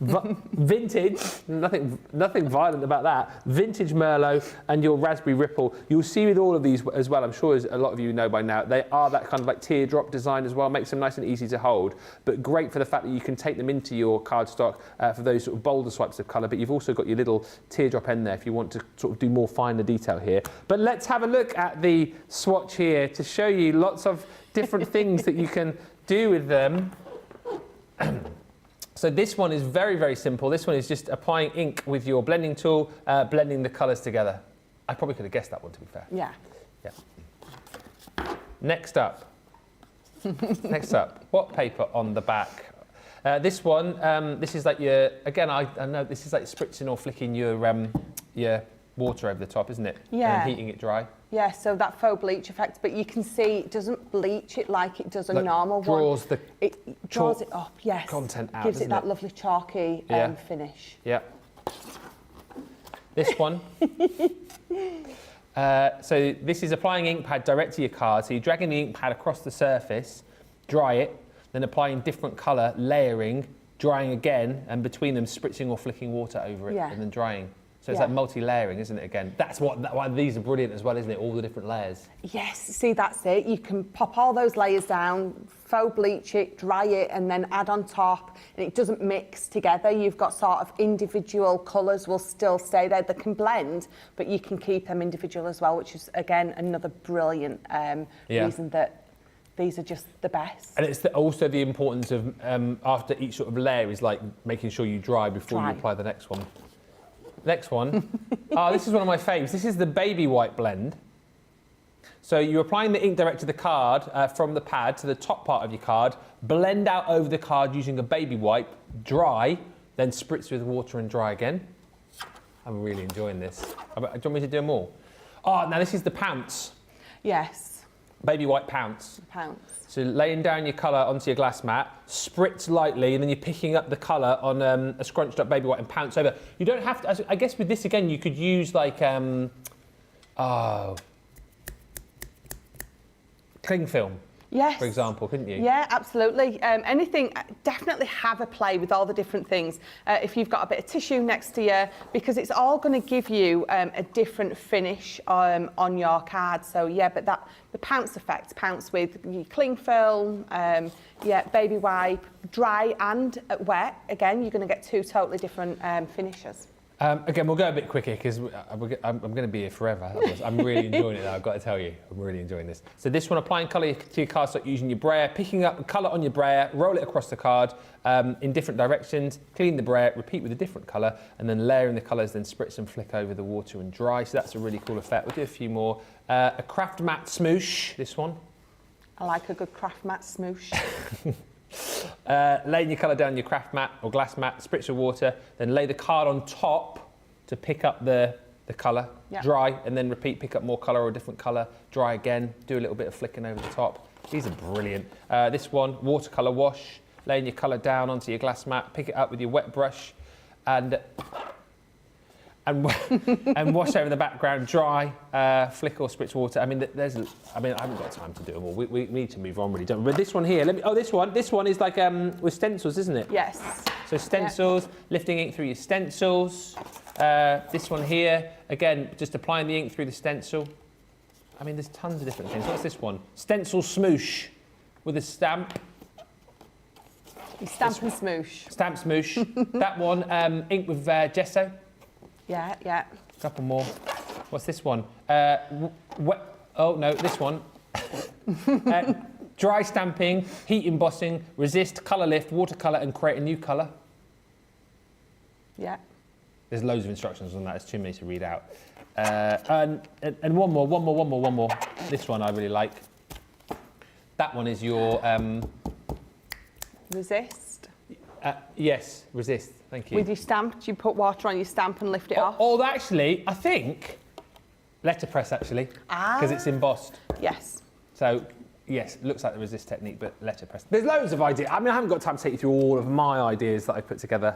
Vintage, nothing violent about that, Vintage Merlot and your Raspberry Ripple. You'll see with all of these as well, I'm sure as a lot of you know by now, they are that kind of like teardrop design as well, makes them nice and easy to hold, but great for the fact that you can take them into your cardstock for those sort of bolder swipes of colour, but you've also got your little teardrop end there if you want to sort of do more finer detail here. But let's have a look at the swatch here to show you lots of different things that you can do with them. So this one is very, very simple. This one is just applying ink with your blending tool, blending the colours together. I probably could have guessed that one, to be fair. Yeah. Next up. What paper on the back? This one, this is like your, again, I know this is like spritzing or flicking your water over the top, isn't it? Yeah. And heating it dry. Yeah, so that faux bleach effect, but you can see it doesn't bleach it like it does a normal one. It draws it up, yes. Content out, gives it that lovely chalky finish. Yeah. This one. So this is applying ink pad direct to your card. So you're dragging the ink pad across the surface, dry it, then applying different colour, layering, drying again, and between them spritzing or flicking water over it, and then drying. So it's like multi-layering, isn't it, again? That's why these are brilliant as well, isn't it? All the different layers. Yes, see, that's it. You can pop all those layers down, faux bleach it, dry it, and then add on top, and it doesn't mix together. You've got sort of individual colours will still stay there. They can blend, but you can keep them individual as well, which is, again, another brilliant reason that these are just the best. And it's also the importance of, after each sort of layer, is like making sure you dry before you apply the next one. Next one. This is one of my faves. This is the baby white blend. So you're applying the ink direct to the card from the pad to the top part of your card, blend out over the card using a baby wipe, dry, then spritz with water and dry again. I'm really enjoying this. Do you want me to do them all? Oh, now this is the pounce. Yes. Baby white pounce. Pounce. So laying down your colour onto your glass mat, spritz lightly, and then you're picking up the colour on a scrunched up baby white and pounce over. You don't have to, I guess with this again, you could use like, cling film, yes, for example, couldn't you? Yeah, absolutely. Anything, definitely have a play with all the different things. If you've got a bit of tissue next to you, because it's all going to give you a different finish on your card. So yeah, but the pounce effect, pounce with your cling film, yeah, baby wipe, dry and wet. Again, you're going to get two totally different finishes. Again, we'll go a bit quicker because I'm going to be here forever. I'm really enjoying it though, I've got to tell you. I'm really enjoying this. So this one, applying colour to your card, start using your brayer, picking up the colour on your brayer, roll it across the card in different directions, clean the brayer, repeat with a different colour, and then layering the colours, then spritz and flick over the water and dry. So that's a really cool effect. We'll do a few more. A craft matte smoosh, this one. I like a good craft matte smoosh. Laying your colour down your craft mat or glass mat, spritz of water, then lay the card on top to pick up the colour, dry, and then repeat, pick up more colour or a different colour, dry again, do a little bit of flicking over the top. These are brilliant. This one, watercolour wash, laying your colour down onto your glass mat, pick it up with your wet brush, and wash over the background, dry, flick or spritz water. I mean, I haven't got time to do them all. We need to move on, really, don't we? But this one here, this one is like with stencils, isn't it? Yes. So stencils, lifting ink through your stencils. This one here, again, just applying the ink through the stencil. I mean, there's tons of different things. What's this one? Stencil smoosh with a stamp. Stamp and smoosh. Stamp smoosh. That one, ink with gesso. Yeah, yeah. A couple more. What's this one? Oh no, this one. Dry stamping, heat embossing, resist, colour lift, watercolour, and create a new colour. Yeah. There's loads of instructions on that. It's too many to read out. And one more. This one I really like. That one is your resist. Yes, resist. Thank you. With your stamp, do you put water on your stamp and lift it off? Oh, actually, I think letterpress actually, because it's embossed. Yes. So, yes, it looks like the resist technique, but letterpress. There's loads of ideas. I mean, I haven't got time to take you through all of my ideas that I put together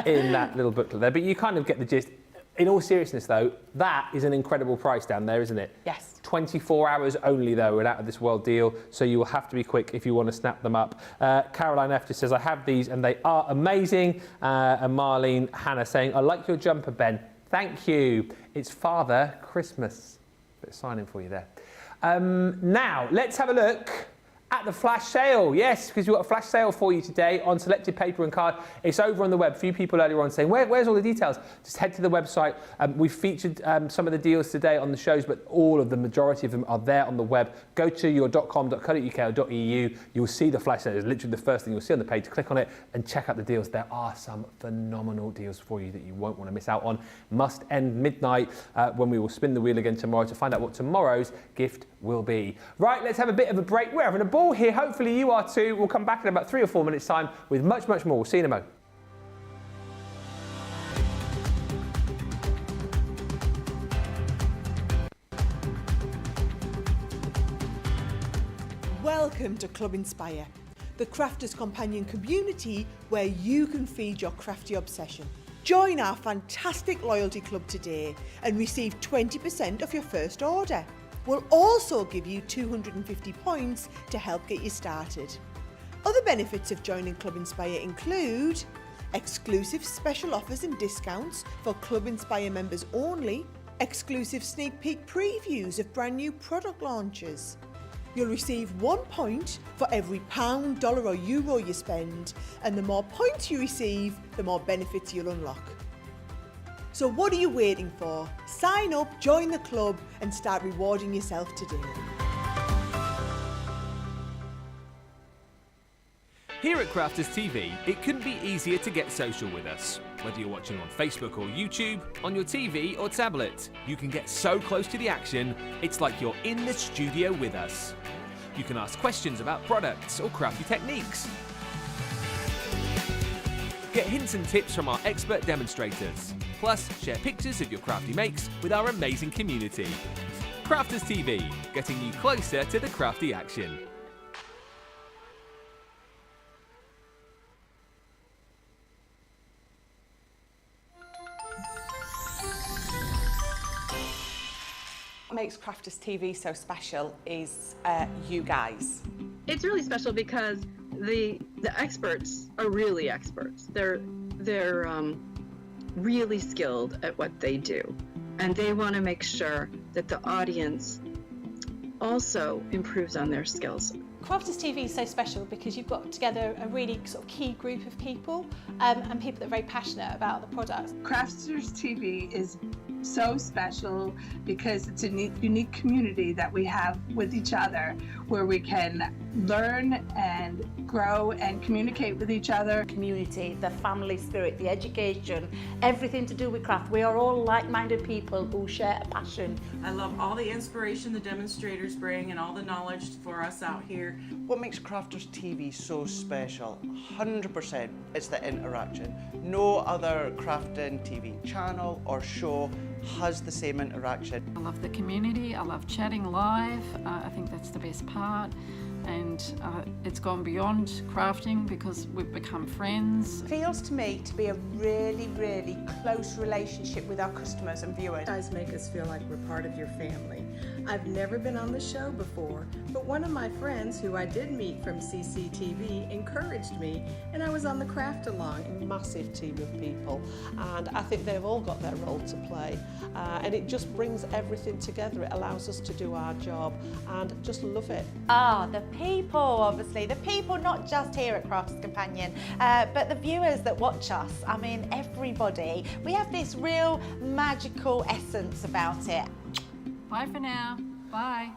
in that little booklet there, but you kind of get the gist. In all seriousness, though, that is an incredible price down there, isn't it? Yes. 24 hours only, though, an out-of-this-world deal, so you will have to be quick if you want to snap them up. Caroline F. just says, I have these and they are amazing. And Marlene Hannah saying, I like your jumper, Ben. Thank you. It's Father Christmas. Bit of signing for you there. Now, let's have a look at the flash sale. Yes, because we've got a flash sale for you today on selected paper and card. It's over on the web. A few people earlier on saying, where's all the details? Just head to the website. We've featured some of the deals today on the shows, but the majority of them are there on the web. Go to your.com.co.uk or .eu. You'll see the flash sale. It's literally the first thing you'll see on the page. Click on it and check out the deals. There are some phenomenal deals for you that you won't want to miss out on. Must end midnight when we will spin the wheel again tomorrow to find out what tomorrow's gift will be. Right, let's have a bit of a break. We're having a ball here. Hopefully you are too. We'll come back in about 3 or 4 minutes' time with much, much more. We'll see you in a moment. Welcome to Club Inspire, the crafters' companion community where you can feed your crafty obsession. Join our fantastic loyalty club today and receive 20% off your first order. We'll also give you 250 points to help get you started. Other benefits of joining Club Inspire include exclusive special offers and discounts for Club Inspire members only, exclusive sneak peek previews of brand new product launches. You'll receive 1 point for every £1, dollar or euro you spend, and the more points you receive, the more benefits you'll unlock. So what are you waiting for? Sign up, join the club and start rewarding yourself today. Here at Crafters TV, it couldn't be easier to get social with us. Whether you're watching on Facebook or YouTube, on your TV or tablet, you can get so close to the action, it's like you're in the studio with us. You can ask questions about products or crafty techniques. Get hints and tips from our expert demonstrators. Plus, share pictures of your crafty makes with our amazing community. Crafters TV, getting you closer to the crafty action. What makes Crafters TV so special is you guys. It's really special because the experts are really experts. They're really skilled at what they do, and they want to make sure that the audience also improves on their skills. Crafters TV is so special because you've got together a really sort of key group of people and people that are very passionate about the products. Crafters TV is so special because it's a unique community that we have with each other where we can learn and grow and communicate with each other. Community, the family spirit, the education, everything to do with craft. We are all like-minded people who share a passion. I love all the inspiration the demonstrators bring and all the knowledge for us out here. What makes Crafters TV so special, 100%, it's the interaction. No other crafting TV channel or show has the same interaction. I love the community, I love chatting live, I think that's the best part. And it's gone beyond crafting because we've become friends. It feels to me to be a really, really close relationship with our customers and viewers. You guys make us feel like we're part of your family. I've never been on the show before, but one of my friends who I did meet from CCTV encouraged me, and I was on the craft along. A massive team of people, and I think they've all got their role to play, and it just brings everything together. It allows us to do our job and just love it. The people, obviously, the people not just here at Crafts Companion, but the viewers that watch us. I mean, everybody. We have this real magical essence about it. Bye for now. Bye.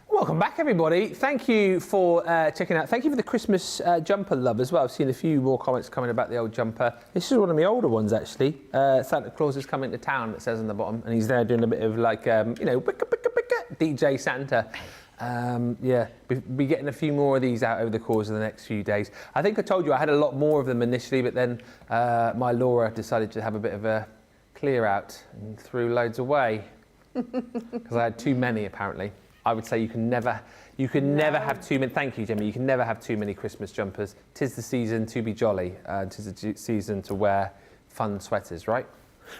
Welcome back, everybody. Thank you for checking out. Thank you for the Christmas jumper love as well. I've seen a few more comments coming about the old jumper. This is one of my older ones, actually. Santa Claus is coming to town, it says on the bottom, and he's there doing a bit of like, you know, DJ Santa. Yeah, be getting a few more of these out over the course of the next few days. I think I told you I had a lot more of them initially, but then my Laura decided to have a bit of a clear out and threw loads away because I had too many, apparently. I would say you can never have too many. Thank you, Jimmy. You can never have too many Christmas jumpers. 'Tis the season to be jolly. 'Tis the season to wear fun sweaters, right?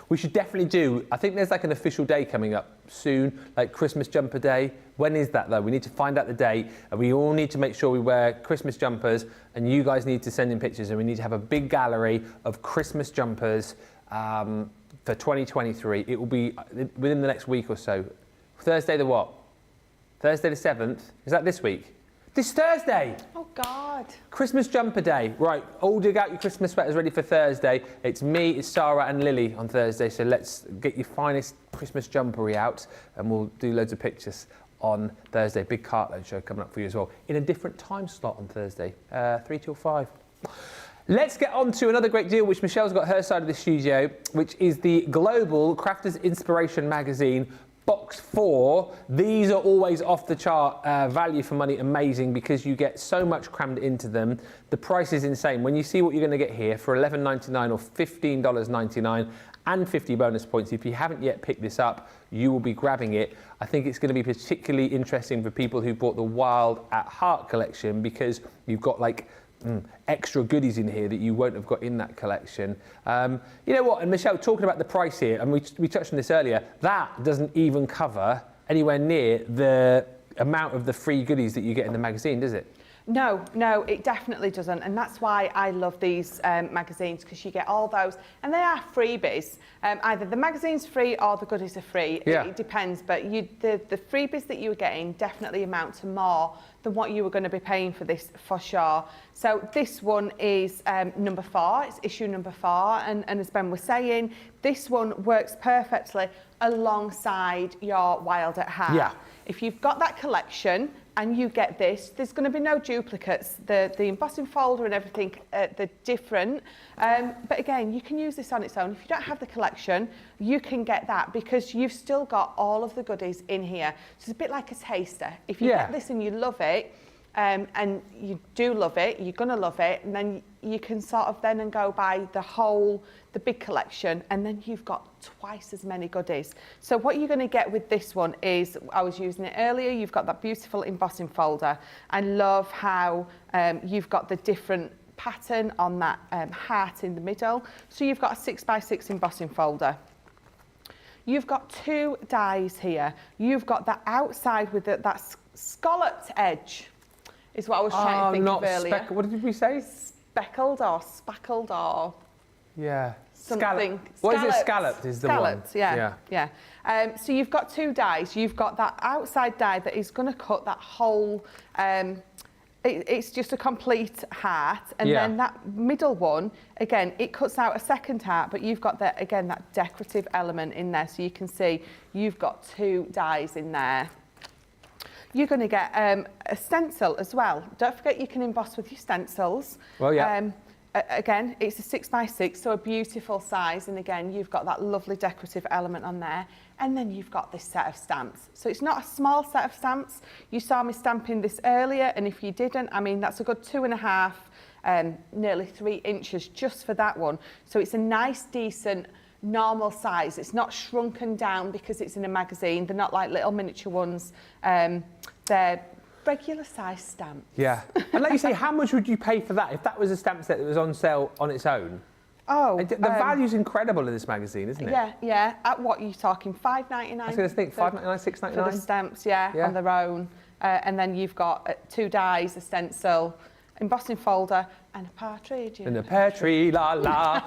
We should definitely do. I think there's like an official day coming up soon, like Christmas jumper day. When is that though? We need to find out the date, and we all need to make sure we wear Christmas jumpers. And you guys need to send in pictures, and we need to have a big gallery of Christmas jumpers for 2023. It will be within the next week or so. Thursday the what? Thursday the 7th. Is that this week? This Thursday! Oh, God. Christmas jumper day. Right, all dig out your Christmas sweaters ready for Thursday. It's me, it's Sarah and Lily on Thursday, so let's get your finest Christmas jumpery out and we'll do loads of pictures on Thursday. Big cartload show coming up for you as well. In a different time slot on Thursday, 3 till 5. Let's get on to another great deal, which Michelle's got her side of the studio, which is the Global Crafters Inspiration Magazine Box 4. These are always off the chart value for money, amazing, because you get so much crammed into them. The price is insane. When you see what you're going to get here for $11.99 or $15.99 and 50 bonus points, if you haven't yet picked this up, you will be grabbing it. I think it's going to be particularly interesting for people who bought the Wild at Heart collection, because you've got like extra goodies in here that you won't have got in that collection. You know what, and Michelle, talking about the price here, and we touched on this earlier, that doesn't even cover anywhere near the amount of the free goodies that you get in the magazine, does it? No, it definitely doesn't, and that's why I love these magazines, because you get all those, and they are freebies. Either the magazine's free or the goodies are free. Yeah. It depends, but the freebies that you were getting definitely amount to more than what you were going to be paying for this, for sure. So this one is number 4, it's issue number 4, and as Ben was saying, this one works perfectly alongside your Wild at Heart. Yeah. If you've got that collection and you get this, there's going to be no duplicates. The embossing folder and everything, they're different. But again, you can use this on its own. If you don't have the collection, you can get that because you've still got all of the goodies in here. So it's a bit like a taster. If you get this and you love it, and you do love it, you're going to love it, and then you can sort of then and go buy the big collection, and then you've got twice as many goodies. So what you're going to get with this one is, I was using it earlier, you've got that beautiful embossing folder. I love how you've got the different pattern on that heart in the middle. So you've got a 6x6 embossing folder. You've got 2 dies here. You've got that outside with that scalloped edge, is what I was trying to think of earlier. What did we say? Speckled or spackled or... Yeah. Something. What is it? Scalloped is the one. Scalloped, yeah. So you've got 2 dies. You've got that outside die that is going to cut that whole... it's just a complete heart. And then that middle one, again, it cuts out a second heart, but you've got, that decorative element in there. So you can see you've got 2 dies in there. You're going to get a stencil as well. Don't forget you can emboss with your stencils. Well, yeah. Again, it's a 6x6, so a beautiful size. And again, you've got that lovely decorative element on there. And then you've got this set of stamps. So it's not a small set of stamps. You saw me stamping this earlier, and if you didn't, I mean, that's a good 2.5, nearly 3 inches just for that one. So it's a nice, decent, normal size. It's not shrunken down because it's in a magazine. They're not like little miniature ones. They're regular size stamps. Yeah. And like you say, how much would you pay for that if that was a stamp set that was on sale on its own? Oh, the value's incredible in this magazine, isn't it? Yeah. At what are you talking? $5.99. I was going to think $5.99, $6.99 for the stamps. On their own, and then you've got 2 dies, a stencil, embossing folder, and a partridge. And a pear tree, la la.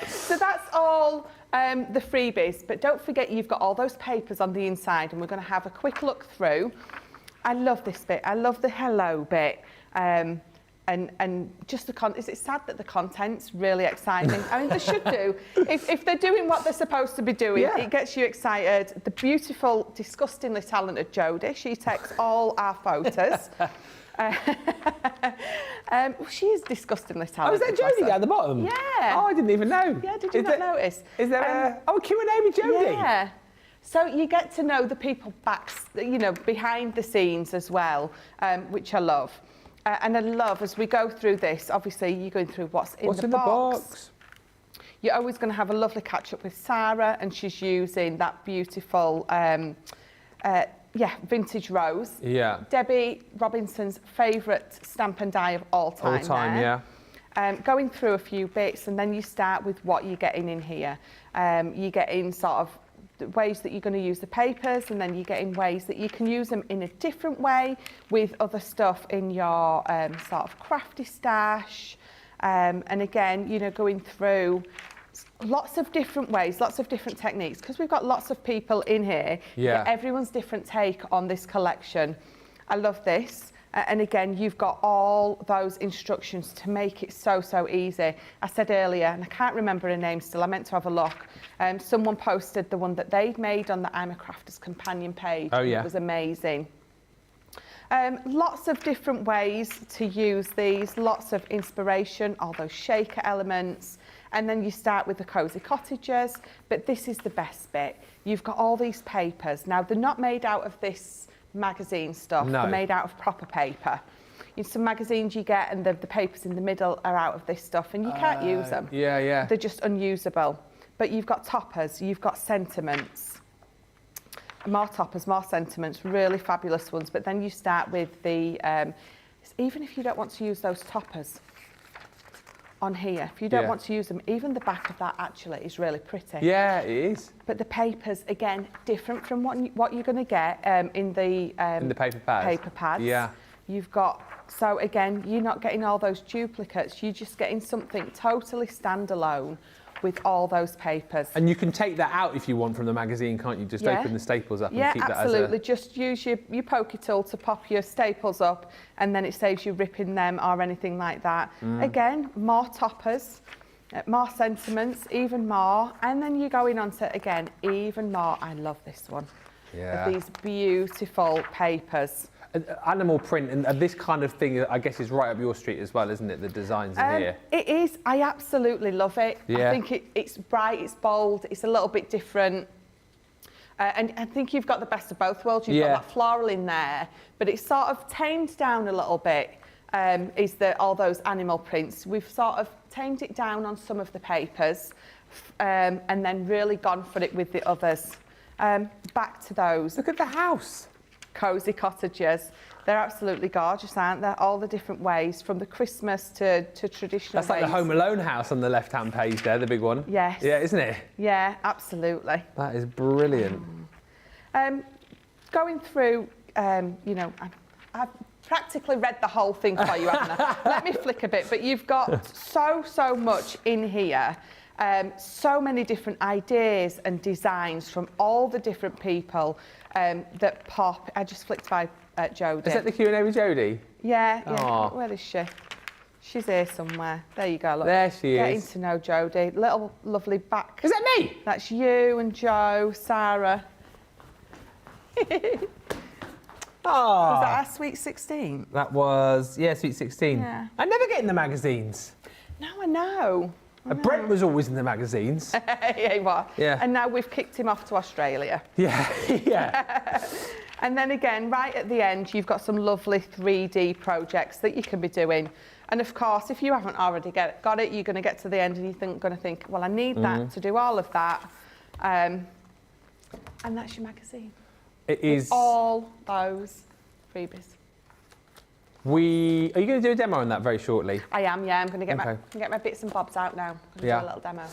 So that's all the freebies. But don't forget, you've got all those papers on the inside, and we're going to have a quick look through. I love this bit. I love the hello bit. And just is it sad that the content's really exciting? I mean, they should do. If they're doing what they're supposed to be doing, it gets you excited. The beautiful, disgustingly talented Jodie, she takes all our photos. She is disgustingly talented. Oh, is that Jodie at the bottom? Yeah. Oh, I didn't even know. Yeah, did you not notice? Is there a Q&A with Jodie? Yeah. So you get to know the people behind the scenes as well, which I love. And I love, as we go through this, obviously you're going through what's in the box. You're always going to have a lovely catch-up with Sarah, and she's using that beautiful, vintage rose. Yeah. Debbie Robinson's favourite stamp and die of all time. All time, yeah. Going through a few bits, and then you start with what you're getting in here. You get in sort of ways that you're going to use the papers, and then you get in ways that you can use them in a different way with other stuff in your sort of crafty stash. And again, going through lots of different ways, lots of different techniques, because we've got lots of people in here. Yeah. Everyone's different take on this collection. I love this. And again, you've got all those instructions to make it so easy. I said earlier, and I can't remember her name still, I meant to have a look. Someone posted the one that they'd made on the I'm a Crafter's companion page. Oh, yeah. It was amazing. Lots of different ways to use these, lots of inspiration, all those shaker elements. And then you start with the cosy cottagers, but this is the best bit. You've got all these papers. Now, they're not made out of this magazine stuff. No. They're made out of proper paper. In some magazines you get, and the papers in the middle are out of this stuff, and you can't use them. Yeah. They're just unusable. But you've got toppers, you've got sentiments. More toppers, more sentiments, really fabulous ones. But then you start with the, even if you don't want to use those toppers on here, if you don't want to use them, even the back of that actually is really pretty. Yeah, it is. But the papers, again, different from what you're going to get in the paper pads. Paper pads. Yeah. You've got, so again, you're not getting all those duplicates, you're just getting something totally standalone with all those papers. And you can take that out if you want from the magazine, can't you? Just open the staples up and keep that as a... Yeah, absolutely. Just use your pokey tool to pop your staples up, and then it saves you ripping them or anything like that. Again, more toppers, more sentiments, even more. And then you're going on to, again, even more. I love this one. Yeah. Of these beautiful papers. Animal print and this kind of thing, I guess, is right up your street as well, isn't it? The designs in here. It is. I absolutely love it. Yeah. I think it's bright, it's bold, it's a little bit different. And I think you've got the best of both worlds. You've got that floral in there, but it's sort of tamed down a little bit, all those animal prints. We've sort of tamed it down on some of the papers and then really gone for it with the others. Back to those. Look at the house. Cosy cottages. They're absolutely gorgeous, aren't they? All the different ways, from the Christmas to traditional That's like the Home Alone house on the left-hand page there, the big one. Yes. Yeah, isn't it? Yeah, absolutely. That is brilliant. Going through, you know, I've practically read the whole thing for you, haven't I? Let me flick a bit, but you've got so much in here. So many different ideas and designs from all the different people that pop. I just flicked by Jodie. Is that the Q&A with Jodie? Yeah. Aww. Where is she? She's here somewhere. There you go. Look. There she is. Getting to know Jodie. Little lovely back. Is that me? That's you and Joe, Sarah. Was that our Sweet 16? That was, Sweet 16. Yeah. I never get in the magazines. No, I know. Brent was always in the magazines. Yeah, he was. Yeah. And now we've kicked him off to Australia. Yeah, yeah. And then again, right at the end, you've got some lovely 3D projects that you can be doing. And of course, if you haven't already got it, you're going to get to the end and you're going to think, well, I need that to do all of that. And that's your magazine. It is. With all those freebies. Are you going to do a demo on that very shortly? I am, yeah. I'm going to get my bits and bobs out now. I'm going to do a little demo.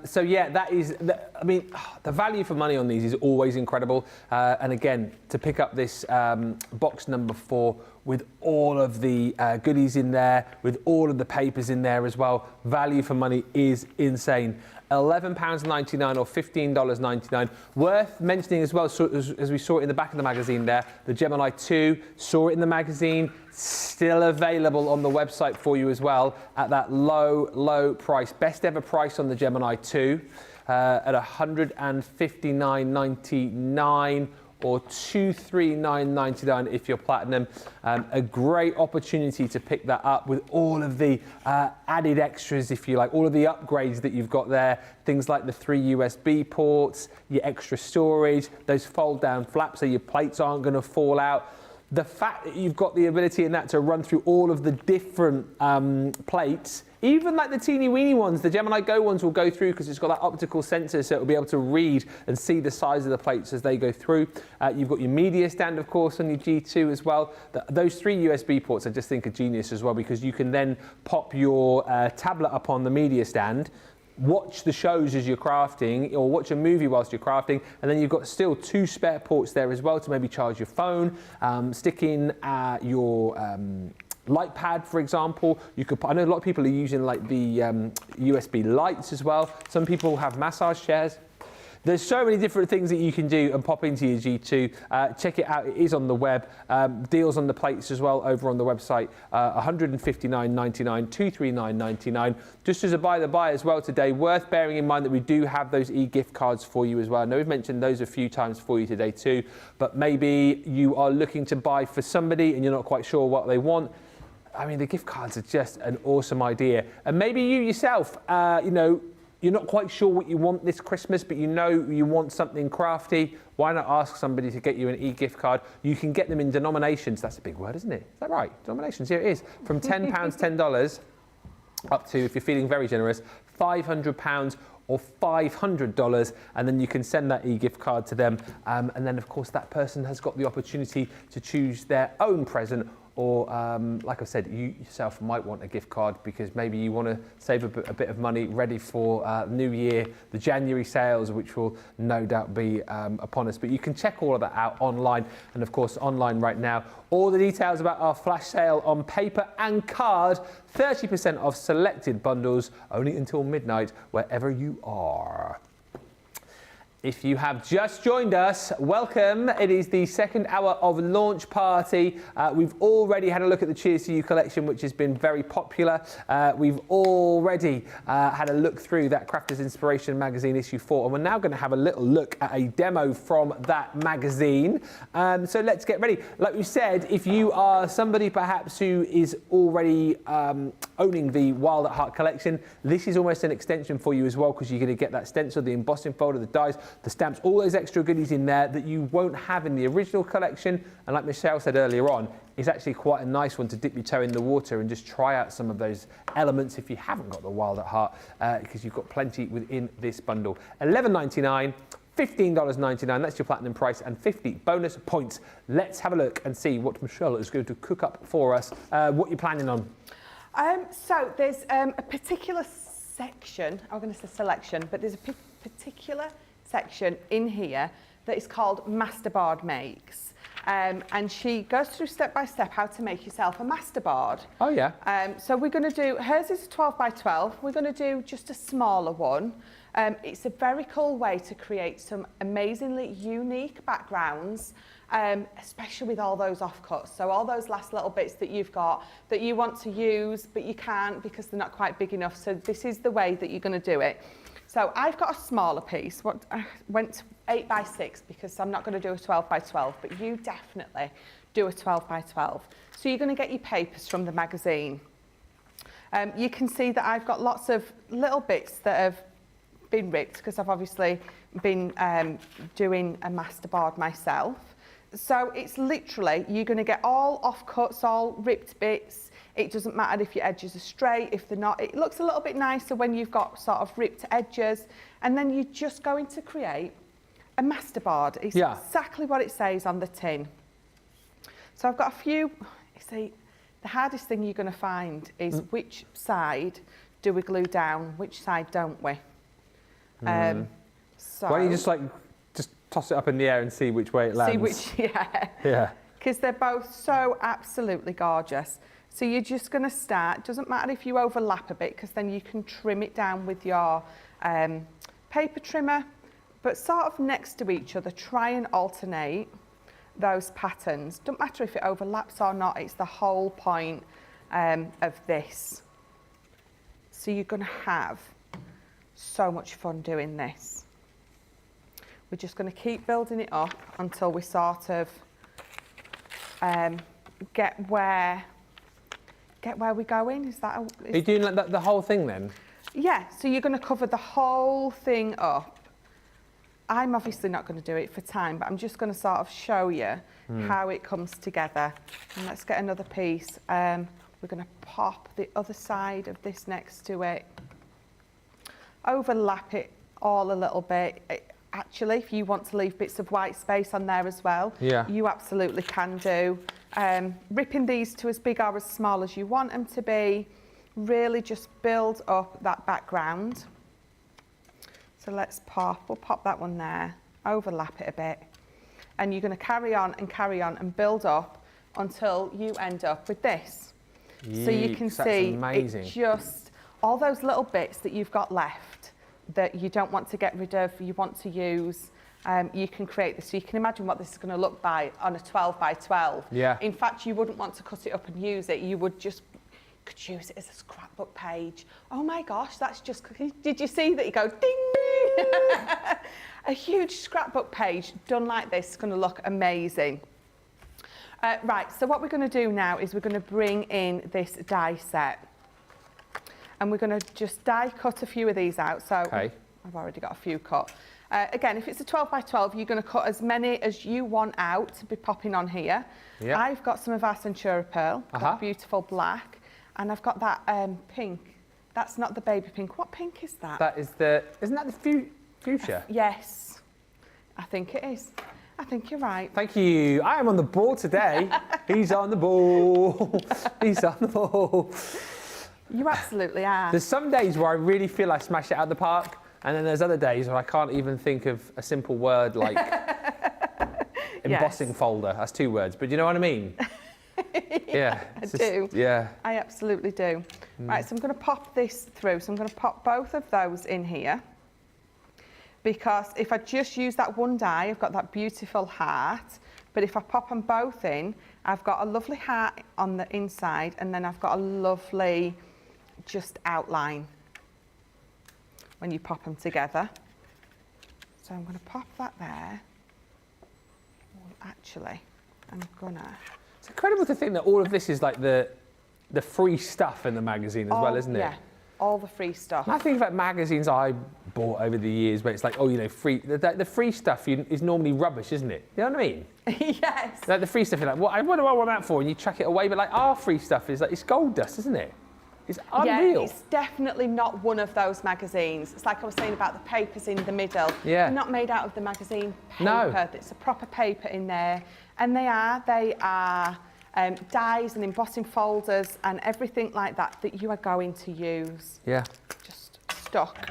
So yeah, that is. I mean, the value for money on these is always incredible. And again, to pick up this box number 4 with all of the goodies in there, with all of the papers in there as well, value for money is insane. £11.99 or $15.99. Worth mentioning as well, so as we saw it in the back of the magazine there, the Gemini 2, saw it in the magazine, still available on the website for you as well at that low price. Best ever price on the Gemini 2 at $159.99 or $239.99 if you're platinum. A great opportunity to pick that up with all of the added extras, if you like, all of the upgrades that you've got there. Things like the 3 USB ports, your extra storage, those fold down flaps so your plates aren't going to fall out. The fact that you've got the ability in that to run through all of the different plates, even like the teeny weeny ones, the Gemini Go ones will go through because it's got that optical sensor, so it'll be able to read and see the size of the plates as they go through. You've got your media stand, of course, on your G2 as well. Those 3 USB ports I just think are genius as well, because you can then pop your tablet up on the media stand, watch the shows as you're crafting, or watch a movie whilst you're crafting, and then you've got still 2 spare ports there as well to maybe charge your phone, stick in your light pad, for example. You could. I know a lot of people are using like the USB lights as well. Some people have massage chairs. There's so many different things that you can do and pop into your G2. Check it out. It is on the web. Deals on the plates as well over on the website. $159.99, $239.99. Just as a by-the-by as well today, worth bearing in mind that we do have those e-gift cards for you as well. I know we've mentioned those a few times for you today too, but maybe you are looking to buy for somebody and you're not quite sure what they want. I mean, the gift cards are just an awesome idea. And maybe you yourself, you know, you're not quite sure what you want this Christmas, but you know you want something crafty. Why not ask somebody to get you an e-gift card? You can get them in denominations. That's a big word, isn't it? Is that right? Denominations, here it is. From £10, $10, up to, if you're feeling very generous, £500 or $500, and then you can send that e-gift card to them. And then, of course, that person has got the opportunity to choose their own present or like I said, you yourself might want a gift card because maybe you want to save a bit of money ready for New Year, the January sales, which will no doubt be upon us. But you can check all of that out online, and of course online right now, all the details about our flash sale on paper and card, 30% off selected bundles, only until midnight, wherever you are. If you have just joined us, welcome. It is the second hour of Launch Party. We've already had a look at the Cheers to You collection, which has been very popular. We've already had a look through that Crafters Inspiration magazine issue 4, and we're now going to have a little look at a demo from that magazine. So let's get ready. Like we said, if you are somebody perhaps who is already owning the Wild at Heart collection, this is almost an extension for you as well, because you're going to get that stencil, the embossing folder, the dies, the stamps, all those extra goodies in there that you won't have in the original collection. And like Michelle said earlier on, it's actually quite a nice one to dip your toe in the water and just try out some of those elements if you haven't got the Wild at Heart, because you've got plenty within this bundle. $11.99, $15.99, that's your platinum price, and 50 bonus points. Let's have a look and see what Michelle is going to cook up for us. What you're planning on? So there's a particular section, I'm going to say selection, but there's a particular section in here that is called Masterboard Makes. And she goes through step by step how to make yourself a masterboard. Oh yeah. So we're going to do, hers is a 12 by 12. We're going to do just a smaller one. It's a very cool way to create some amazingly unique backgrounds, especially with all those offcuts. So all those last little bits that you've got that you want to use, but you can't because they're not quite big enough. So this is the way that you're going to do it. So I've got a smaller piece. I went 8 by 6 because I'm not going to do a 12 by 12, but you definitely do a 12 by 12. So you're going to get your papers from the magazine. You can see that I've got lots of little bits that have been ripped because I've obviously been doing a masterboard myself. So it's literally, you're going to get all offcuts, all ripped bits. It doesn't matter if your edges are straight, if they're not. It looks a little bit nicer when you've got sort of ripped edges. And then you're just going to create a masterboard. It's exactly what it says on the tin. So I've got a few, see, the hardest thing you're going to find is which side do we glue down, which side don't we? So why don't you just toss it up in the air and see which way it lands? See which, Yeah. Because they're both so absolutely gorgeous. So you're just going to start, doesn't matter if you overlap a bit, because then you can trim it down with your paper trimmer, but sort of next to each other, try and alternate those patterns. Don't matter if it overlaps or not, it's the whole point of this. So you're going to have so much fun doing this. We're just going to keep building it up until we sort of get where we're going. Is that? Are you doing like the whole thing then? Yeah. So you're going to cover the whole thing up. I'm obviously not going to do it for time, but I'm just going to sort of show you how it comes together. And let's get another piece. We're going to pop the other side of this next to it. Overlap it all a little bit. Actually, if you want to leave bits of white space on there as well, you absolutely can do. Ripping these to as big or as small as you want them to be. Really just build up that background. So we'll pop that one there, overlap it a bit. And you're going to carry on and build up until you end up with this. So you can see it's just all those little bits that you've got left that you don't want to get rid of, you want to use. You can create this. So you can imagine what this is going to look like on a 12 by 12. Yeah. In fact, you wouldn't want to cut it up and use it. You would just could use it as a scrapbook page. Oh my gosh, that's just, did you see that? You go ding! A huge scrapbook page done like this is going to look amazing. Right, so what we're going to do now is we're going to bring in this die set. And we're going to just die cut a few of these out. So I've already got a few cut. Again, if it's a 12 by 12, you're going to cut as many as you want out to be popping on here. Yep. I've got some of our Centura Pearl, that beautiful black, and I've got that pink. That's not the baby pink. What pink is that? That is isn't that the fuchsia? Yes, I think it is. I think you're right. Thank you. I am on the ball today. He's on the ball. He's on the ball. You absolutely are. There's some days where I really feel I smash it out of the park, and then there's other days where I can't even think of a simple word like embossing folder. That's 2 words, but do you know what I mean? Yeah. I do. Yeah. I absolutely do. Right, so I'm going to pop this through. So I'm going to pop both of those in here. Because if I just use that one die, I've got that beautiful heart. But if I pop them both in, I've got a lovely heart on the inside, and then I've got a lovely just outline when you pop them together. So I'm going to pop that there. Well, actually, I'm going to... It's incredible to think that all of this is like the free stuff in the magazine as well, isn't it? Yeah, all the free stuff. And I think about magazines I bought over the years where it's like, oh, you know, free. The free stuff is normally rubbish, isn't it? You know what I mean? Yes. Like the free stuff, you're like, what do I want that for? And you chuck it away. But like our free stuff is like, it's gold dust, isn't it? It's unreal. Yeah, it's definitely not one of those magazines. It's like I was saying about the papers in the middle. Yeah. They're not made out of the magazine paper. No. It's a proper paper in there. And they are dies and embossing folders and everything like that you are going to use. Yeah. Just stuck.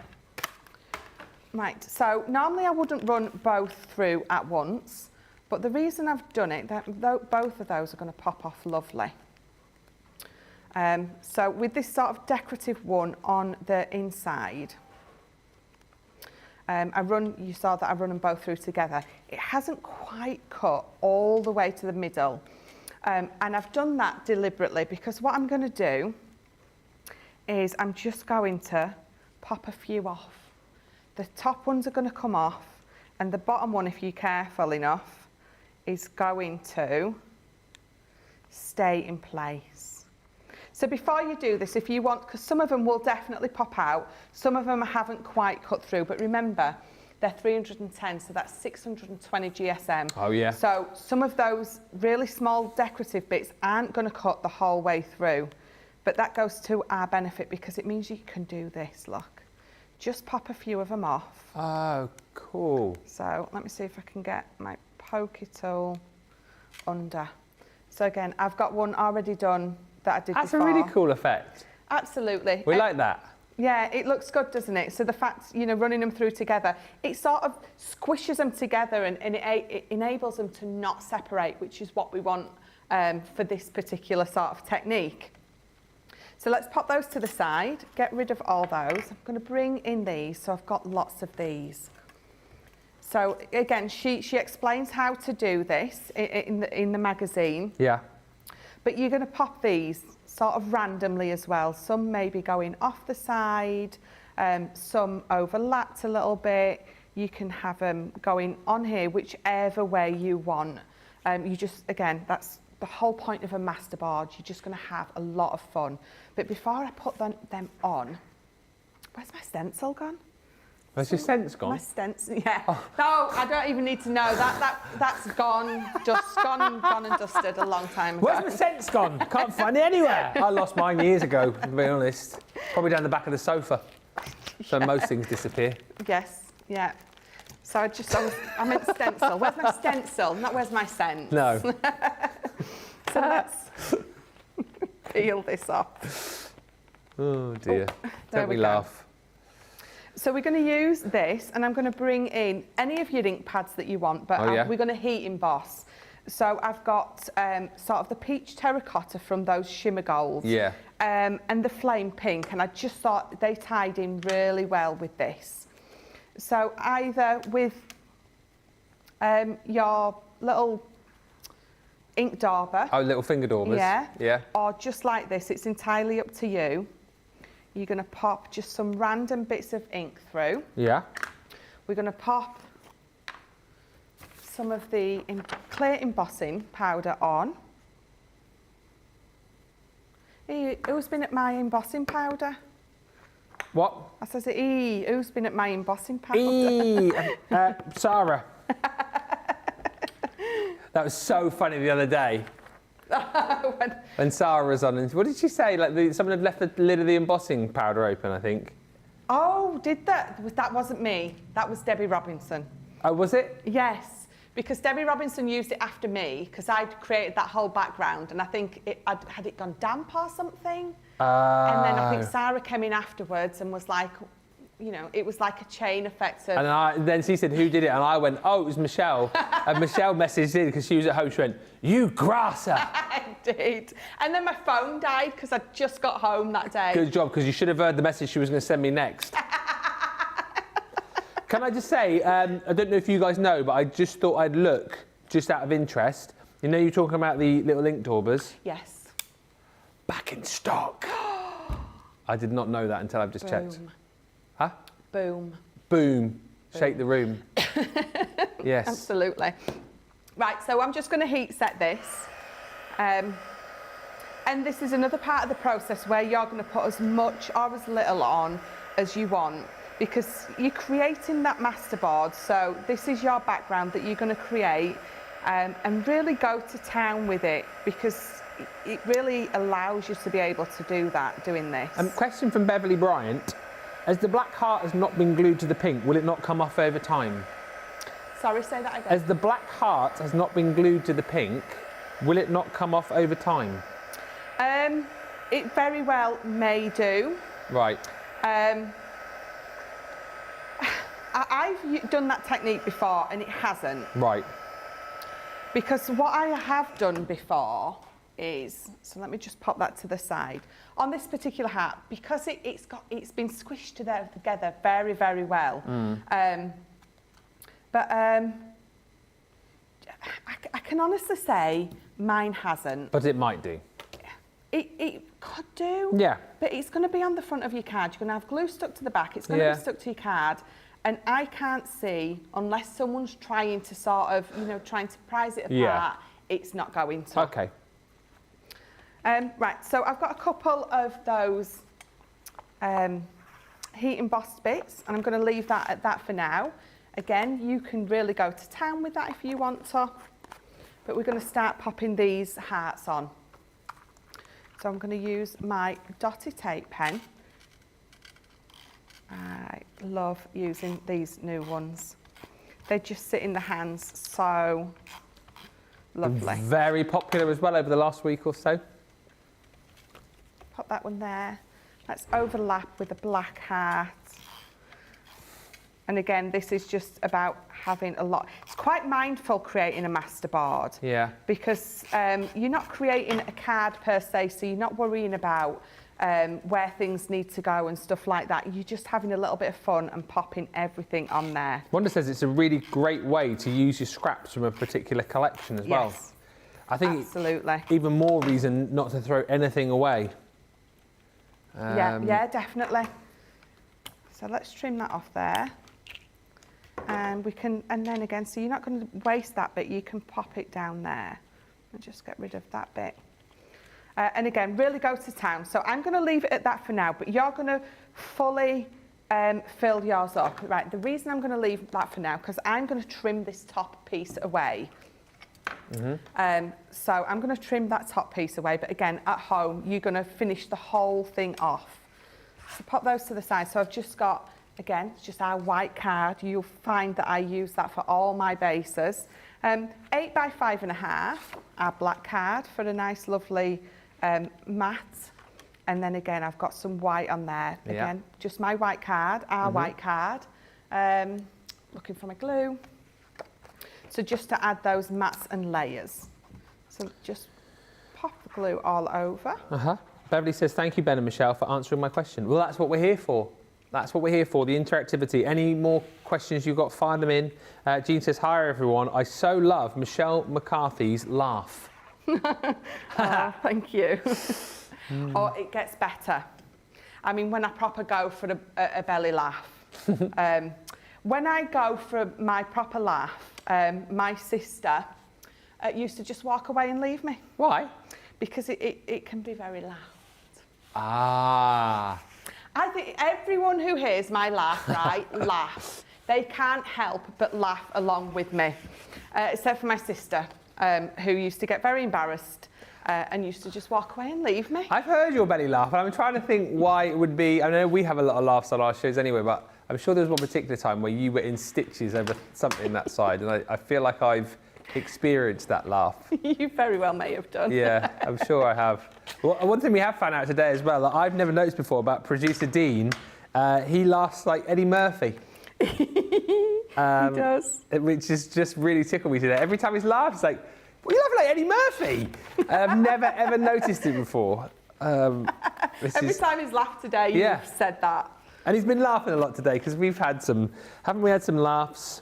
Right, so normally I wouldn't run both through at once, but the reason I've done it, both of those are going to pop off lovely. So with this sort of decorative one on the inside, you saw that I run them both through together. It hasn't quite cut all the way to the middle. And I've done that deliberately because what I'm going to do is I'm just going to pop a few off. The top ones are going to come off, and the bottom one, if you're careful enough, is going to stay in place. So before you do this, if you want, because some of them will definitely pop out, some of them I haven't quite cut through, but remember, they're 310, so that's 620 GSM. Oh, yeah. So some of those really small decorative bits aren't going to cut the whole way through, but that goes to our benefit because it means you can do this, look. Just pop a few of them off. Oh, cool. So let me see if I can get my pokey tool under. So again, I've got one already done that I did That's before. a really cool effect. Absolutely. We like that. Yeah, it looks good, doesn't it? So the fact, you know, running them through together, it sort of squishes them together and it enables them to not separate, which is what we want for this particular sort of technique. So let's pop those to the side, get rid of all those. I'm going to bring in these, so I've got lots of these. So again, she explains how to do this in the magazine. Yeah. But you're going to pop these sort of randomly as well. Some may be going off the side, some overlapped a little bit. You can have them going on here, whichever way you want. You just, again, that's the whole point of a masterboard. You're just going to have a lot of fun. But before I put them on, where's my stencil gone? Where's your stencil gone? My stencil, yeah. Oh. No, I don't even need to know. That's gone, just gone and dusted a long time ago. Where's my scent's gone? Can't find it anywhere. I lost mine years ago, to be honest. Probably down the back of the sofa. So most things disappear. Yes, yeah. So I meant stencil. Where's my stencil? Not where's my scent? No. So let's peel this off. Oh dear. Don't we laugh. So we're going to use this, and I'm going to bring in any of your ink pads that you want, but we're going to heat emboss. So I've got sort of the peach terracotta from those shimmer golds, and the flame pink, and I just thought they tied in really well with this. So either with your little ink dauber. Oh, little finger daubers. Yeah. Or just like this, it's entirely up to you. You're going to pop just some random bits of ink through. Yeah. We're going to pop some of the clear embossing powder on. Who's been at my embossing powder? What? I says, who's been at my embossing powder? Sarah. That was so funny the other day. When Sarah was on, and what did she say? Like someone had left the lid of the embossing powder open, I think. Oh, did that? That wasn't me. That was Debbie Robinson. Oh, was it? Yes, Because Debbie Robinson used it after me, because I'd created that whole background, and I think had it gone damp or something? And then I think Sarah came in afterwards and was like, you know, it was like a chain effect of... And then she said, who did it? And I went, oh, it was Michelle. And Michelle messaged in because she was at home. She went, you grasser. I did. And then my phone died because I'd just got home that day. Good job, because you should have heard the message she was going to send me next. Can I just say, I don't know if you guys know, but I just thought I'd look, just out of interest. You know you're talking about the little ink daubers? Yes. Back in stock. I did not know that until I've just checked. Huh? Boom. Boom. Shake the room. Yes. Absolutely. Right, so I'm just going to heat set this. And this is another part of the process where you're going to put as much or as little on as you want, because you're creating that masterboard. So this is your background that you're going to create, and really go to town with it, because it really allows you to be able to do that, doing this. Question from Beverly Bryant. As the black heart has not been glued to the pink, will it not come off over time? Sorry, say that again. As the black heart has not been glued to the pink, will it not come off over time? It very well may do. Right. I've done that technique before and it hasn't. Right. Because what I have done before is, so let me just pop that to the side. On this particular hat, because it's been squished together very, very well. I can honestly say mine hasn't. But it might do. It could do. Yeah. But it's going to be on the front of your card. You're going to have glue stuck to the back. It's going to be stuck to your card. And I can't see, unless someone's trying to sort of, you know, trying to prise it apart, it's not going to. Okay. Right, so I've got a couple of those heat embossed bits, and I'm going to leave that at that for now. Again, you can really go to town with that if you want to, but we're going to start popping these hearts on. So I'm going to use my dotted tape pen. I love using these new ones. They just sit in the hands so lovely. Very popular as well over the last week or so. Pop that one there. Let's overlap with a black heart. And again, this is just about having a lot. It's quite mindful creating a masterboard. Yeah. Because you're not creating a card per se, so you're not worrying about where things need to go and stuff like that. You're just having a little bit of fun and popping everything on there. Wanda says it's a really great way to use your scraps from a particular collection as well. Yes. I think absolutely. Even more reason not to throw anything away. Yeah, definitely. So let's trim that off there. And we can, and then again, so you're not going to waste that bit, you can pop it down there and just get rid of that bit. And again, really go to town. So I'm going to leave it at that for now, but you're going to fully fill yours up. Right, the reason I'm going to leave that for now, because I'm going to trim this top piece away. So I'm going to trim that top piece away, but again, at home, you're going to finish the whole thing off. So pop those to the side. So I've just got, again, it's just our white card. You'll find that I use that for all my bases. 8 by 5.5, our black card for a nice, lovely matte. And then again, I've got some white on there. Again, just my white card, our white card. Looking for my glue. So just to add those mats and layers. So just pop the glue all over. Beverly says, thank you, Ben and Michelle, for answering my question. Well, that's what we're here for. That's what we're here for, the interactivity. Any more questions you've got, fire them in. Jean says, hi, everyone. I so love Michelle McCarthy's laugh. Oh, thank you. Oh, it gets better. I mean, when I proper go for a belly laugh. When I go for my proper laugh, my sister used to just walk away and leave me. Why? Because it can be very loud. Ah. I think everyone who hears my laugh, right, laughs. They can't help but laugh along with me. Except for my sister, who used to get very embarrassed and used to just walk away and leave me. I've heard your belly laugh, and I'm trying to think why it would be. I know we have a lot of laughs on our shows anyway, but I'm sure there was one particular time where you were in stitches over something that side, and I feel like I've experienced that laugh. You very well may have done. Yeah, I'm sure I have. Well, one thing we have found out today as well that I've never noticed before about producer Dean, he laughs like Eddie Murphy. He does. Which is just really tickled me today. Every time he's laughed, it's like, well, you laugh like Eddie Murphy. I've never ever noticed it before. Every time he's laughed today, you've said that. And he's been laughing a lot today because we've had some, haven't we had some laughs?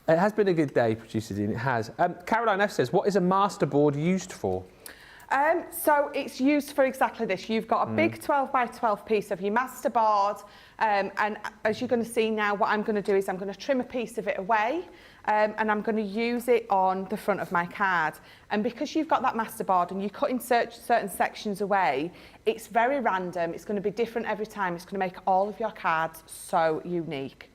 It has been a good day, producer Dean, it has. Caroline F says, what is a masterboard used for? So it's used for exactly this. You've got a big 12 by 12 piece of your masterboard, and as you're going to see now, what I'm going to do is I'm going to trim a piece of it away, and I'm going to use it on the front of my card. And because you've got that masterboard and you cut in certain sections away, it's very random. It's going to be different every time. It's going to make all of your cards so unique.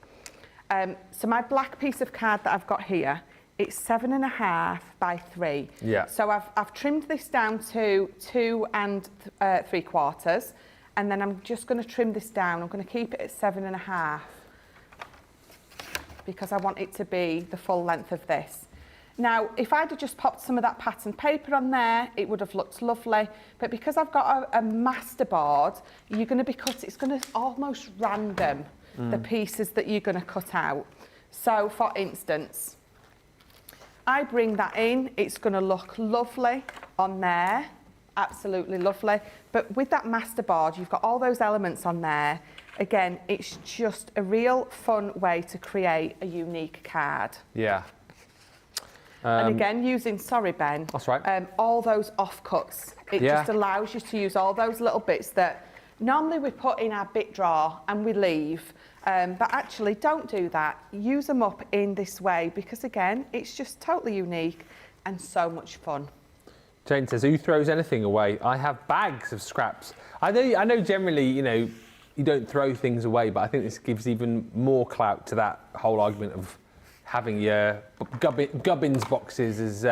So my black piece of card that I've got here, it's 7.5 by 3. Yeah. So I've trimmed this down to 2 3/4, and then I'm just going to trim this down. I'm going to keep it at 7.5 because I want it to be the full length of this. Now, if I'd have just popped some of that pattern paper on there, it would have looked lovely. But because I've got a masterboard, you're going to be it's going to almost random the pieces that you're going to cut out. So, for instance, I bring that in, it's going to look lovely on there, absolutely lovely. But with that masterboard, you've got all those elements on there. Again, it's just a real fun way to create a unique card. Yeah. And again, using, sorry Ben, that's right. all those offcuts. It just allows you to use all those little bits that normally we put in our bit drawer and we leave. But actually, don't do that. Use them up in this way because, again, it's just totally unique and so much fun. Jane says, who throws anything away? I have bags of scraps. I know generally, you know, you don't throw things away, but I think this gives even more clout to that whole argument of having your gubbins boxes,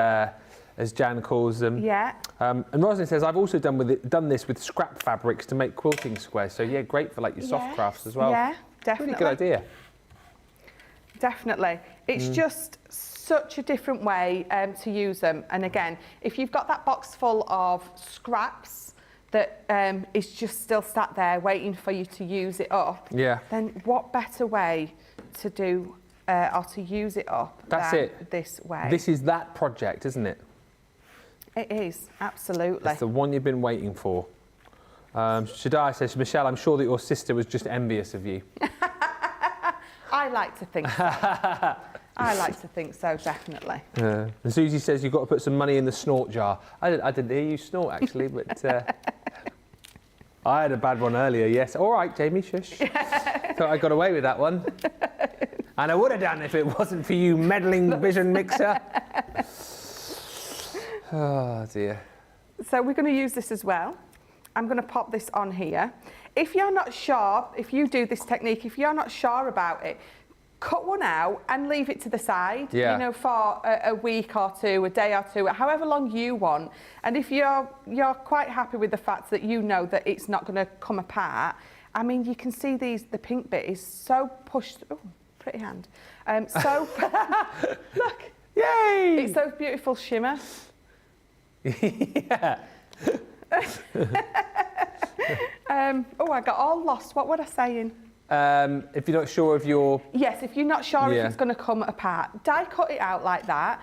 as Jan calls them. Yeah. And Rosalind says, I've also done this with scrap fabrics to make quilting squares. So, yeah, great for, like, your soft crafts as well. Yeah. Definitely. Really good idea. Definitely. It's just such a different way to use them. And again, if you've got that box full of scraps that is just still sat there waiting for you to use it up, then what better way to do or to use it up than this way? This is that project, isn't it? It is, absolutely. It's the one you've been waiting for. Shaddai says, Michelle, I'm sure that your sister was just envious of you. I like to think so. I like to think so, definitely. And Susie says, you've got to put some money in the snort jar. I didn't hear you snort, actually, but I had a bad one earlier, yes. All right, Jamie, shush. Thought I got away with that one. And I would have done if it wasn't for you meddling vision mixer. Oh, dear. So we're going to use this as well. I'm going to pop this on here. If you're not sure, if you do this technique, if you're not sure about it, cut one out and leave it to the side, you know, for a week or two, a day or two, however long you want. And if you're quite happy with the fact that you know that it's not going to come apart, I mean, you can see the pink bit is so pushed. Oh, pretty hand. Look. Yay! It's those beautiful shimmer. Yeah. Oh, I got all lost. What was I saying? If you're not sure of your... Yes, if you're not sure if it's going to come apart, die cut it out like that.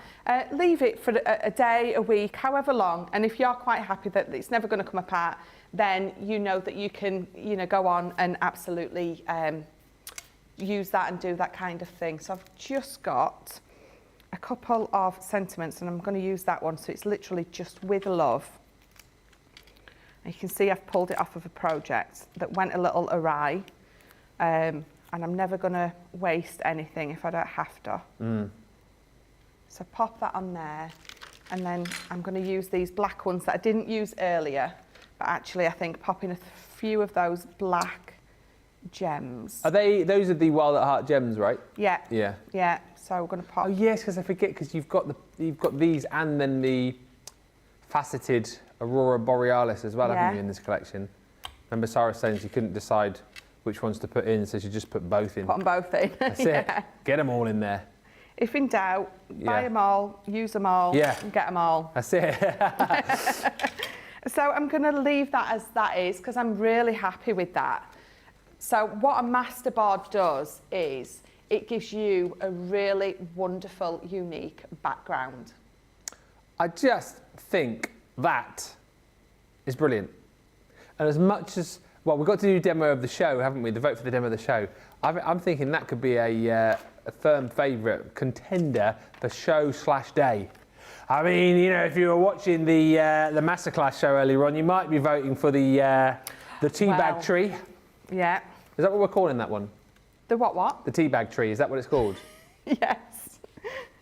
Leave it for a day, a week, however long. And if you're quite happy that it's never going to come apart, then you know that you can, you know, go on and absolutely use that and do that kind of thing. So I've just got a couple of sentiments and I'm going to use that one. So it's literally just with love. And you can see I've pulled it off of a project that went a little awry. And I'm never going to waste anything if I don't have to. So pop that on there. And then I'm going to use these black ones that I didn't use earlier. But actually, I think popping a few of those black gems. Are they? Those are the Wild at Heart gems, right? Yeah. Yeah. Yeah. So we're going to pop. Oh yes, because I forget because you've got these and then the faceted Aurora Borealis as well, haven't you, in this collection? Remember Sarah saying she couldn't decide which ones to put in, so she just put both in. Put them both in. That's it. Get them all in there. If in doubt, buy them all, use them all, and get them all. That's it. So I'm going to leave that as that is, because I'm really happy with that. So what a masterboard does is it gives you a really wonderful, unique background. I just think that is brilliant. And as much as, well, we've got to do a demo of the show, haven't we? The vote for the demo of the show. I'm thinking that could be a firm favourite contender for show/day. I mean, you know, if you were watching the masterclass show earlier on, you might be voting for the teabag tree. Yeah. Is that what we're calling that one? The what? The teabag tree. Is that what it's called? Yes.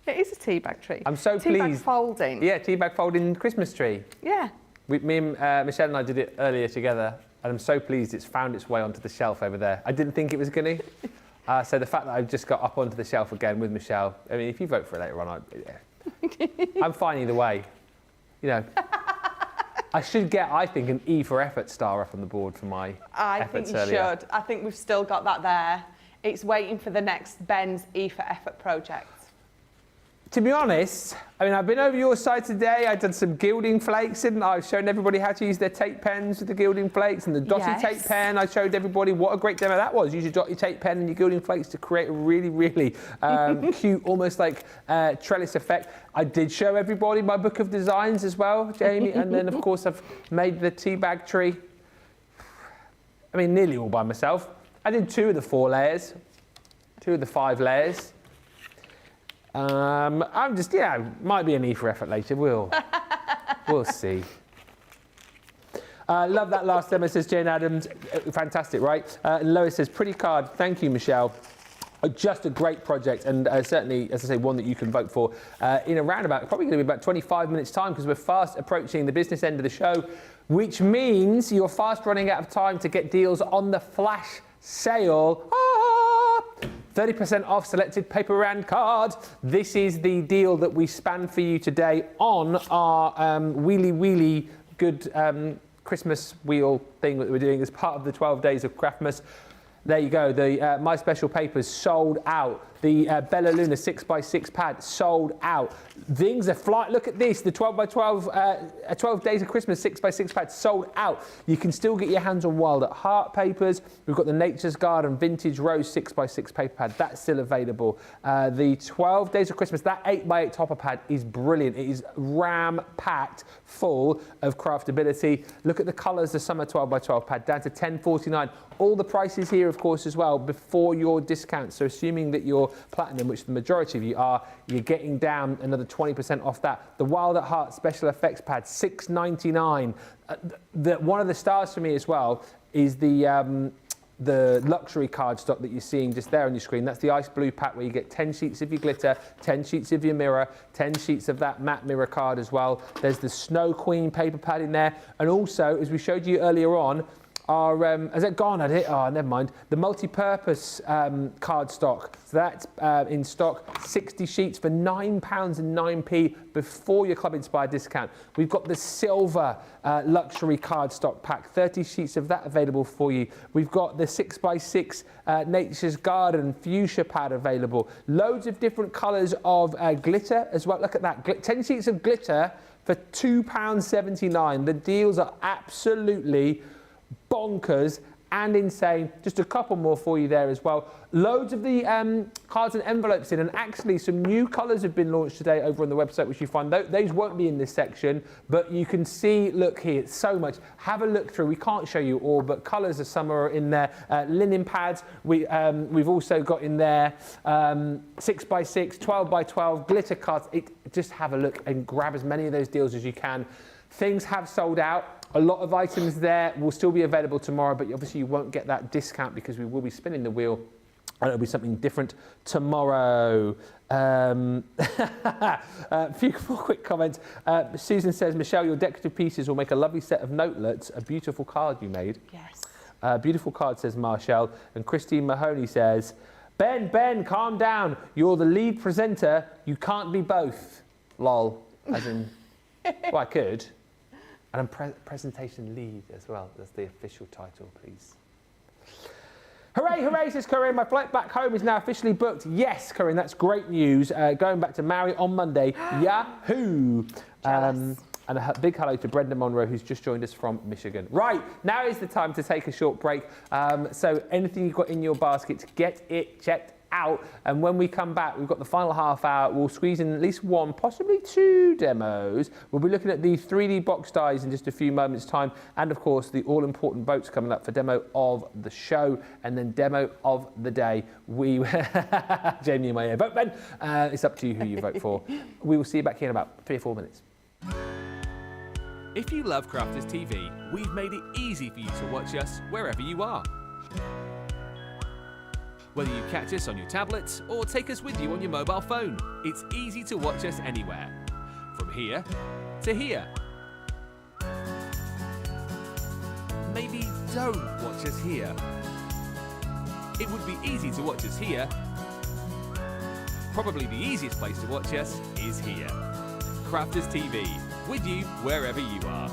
It is a teabag tree. I'm so pleased. Teabag folding. Yeah, teabag folding Christmas tree. Yeah. Me and Michelle and I did it earlier together, and I'm so pleased it's found its way onto the shelf over there. I didn't think it was going to. So the fact that I've just got up onto the shelf again with Michelle, I mean, if you vote for it later on, I'm fine either way. You know, I should get, I think, an E for effort star up on the board for my efforts earlier. I think you should. I think we've still got that there. It's waiting for the next Ben's E for effort project. To be honest, I mean, I've been over your side today. I did some gilding flakes, didn't I? I've shown everybody how to use their tape pens with the gilding flakes and the dotty tape pen. I showed everybody what a great demo that was. Use your dotty tape pen and your gilding flakes to create a really, really cute, almost like trellis effect. I did show everybody my book of designs as well, Jamie. And then, of course, I've made the teabag tree. I mean, nearly all by myself. I did 2 of the 4 layers, 2 of the 5 layers. I'm just, might be an E for effort later. We'll see. Love that last demo, says Jane Adams. Fantastic, right? Lois says, pretty card. Thank you, Michelle. Just a great project, and certainly, as I say, one that you can vote for in around about, probably going to be about 25 minutes time, because we're fast approaching the business end of the show, which means you're fast running out of time to get deals on the flash sale. 30% off selected paper round cards. This is the deal that we span for you today on our wheelie good Christmas wheel thing that we're doing as part of the 12 days of Craftmas. There you go, the My Special Papers sold out. The Bella Luna 6x6 pad sold out. Things are flying. Look at this, the 12x12, 12 Days of Christmas 6x6 pad sold out. You can still get your hands on Wild at Heart papers. We've got the Nature's Garden Vintage Rose 6x6 paper pad. That's still available. The 12 Days of Christmas, that 8x8 topper pad is brilliant. It is ram-packed full of craftability. Look at the colours, the Summer 12x12 pad, down to $10.49. All the prices here, of course, as well, before your discount. So assuming that you're platinum, which the majority of you are, you're getting down another 20% off that. The Wild at Heart Special Effects pad, $6.99. One of the stars for me as well is the luxury cardstock that you're seeing just there on your screen. That's the ice blue pack where you get 10 sheets of your glitter, 10 sheets of your mirror, 10 sheets of that matte mirror card as well. There's the Snow Queen paper pad in there. And also, as we showed you earlier on, has that gone at it? Oh, never mind. The multi-purpose cardstock. So that's in stock, 60 sheets for £9.09 before your Club Inspired discount. We've got the silver luxury cardstock pack, 30 sheets of that available for you. We've got the 6x6 Nature's Garden fuchsia pad available. Loads of different colours of glitter as well. Look at that, 10 sheets of glitter for £2.79. The deals are absolutely bonkers and insane. Just a couple more for you there as well. Loads of the cards and envelopes in, and actually some new colours have been launched today over on the website, which you find. Those won't be in this section, but you can see, look here, it's so much. Have a look through. We can't show you all, but colours of summer are in there. Linen pads, we've also got in there 6x6, 12x12, glitter cards. Just have a look and grab as many of those deals as you can. Things have sold out. A lot of items there will still be available tomorrow, but obviously you won't get that discount because we will be spinning the wheel and it'll be something different tomorrow. A few more quick comments. Susan says, Michelle, your decorative pieces will make a lovely set of notelets. A beautiful card you made. Yes. Beautiful card, says Marshall. And Christine Mahoney says, Ben, calm down. You're the lead presenter. You can't be both. Lol. As in, well, I could. And I'm presentation lead as well. That's the official title, please. Hooray, hooray, says Corinne. My flight back home is now officially booked. Yes, Corinne, that's great news. Going back to Maui on Monday. Yahoo! And a big hello to Brenda Monroe, who's just joined us from Michigan. Right, now is the time to take a short break. So anything you've got in your basket, get it checked out. And when we come back, we've got the final half hour. We'll squeeze in at least one, possibly two demos. We'll be looking at the 3D box dies in just a few moments' time. And of course, the all-important votes coming up for demo of the show and then demo of the day. Jamie, in my ear. Vote, Ben. It's up to you who you vote for. We will see you back here in about 3 or 4 minutes. If you love Crafters TV, we've made it easy for you to watch us wherever you are. Whether you catch us on your tablets or take us with you on your mobile phone, it's easy to watch us anywhere. From here to here. Maybe don't watch us here. It would be easy to watch us here. Probably the easiest place to watch us is here. Crafters TV, with you wherever you are.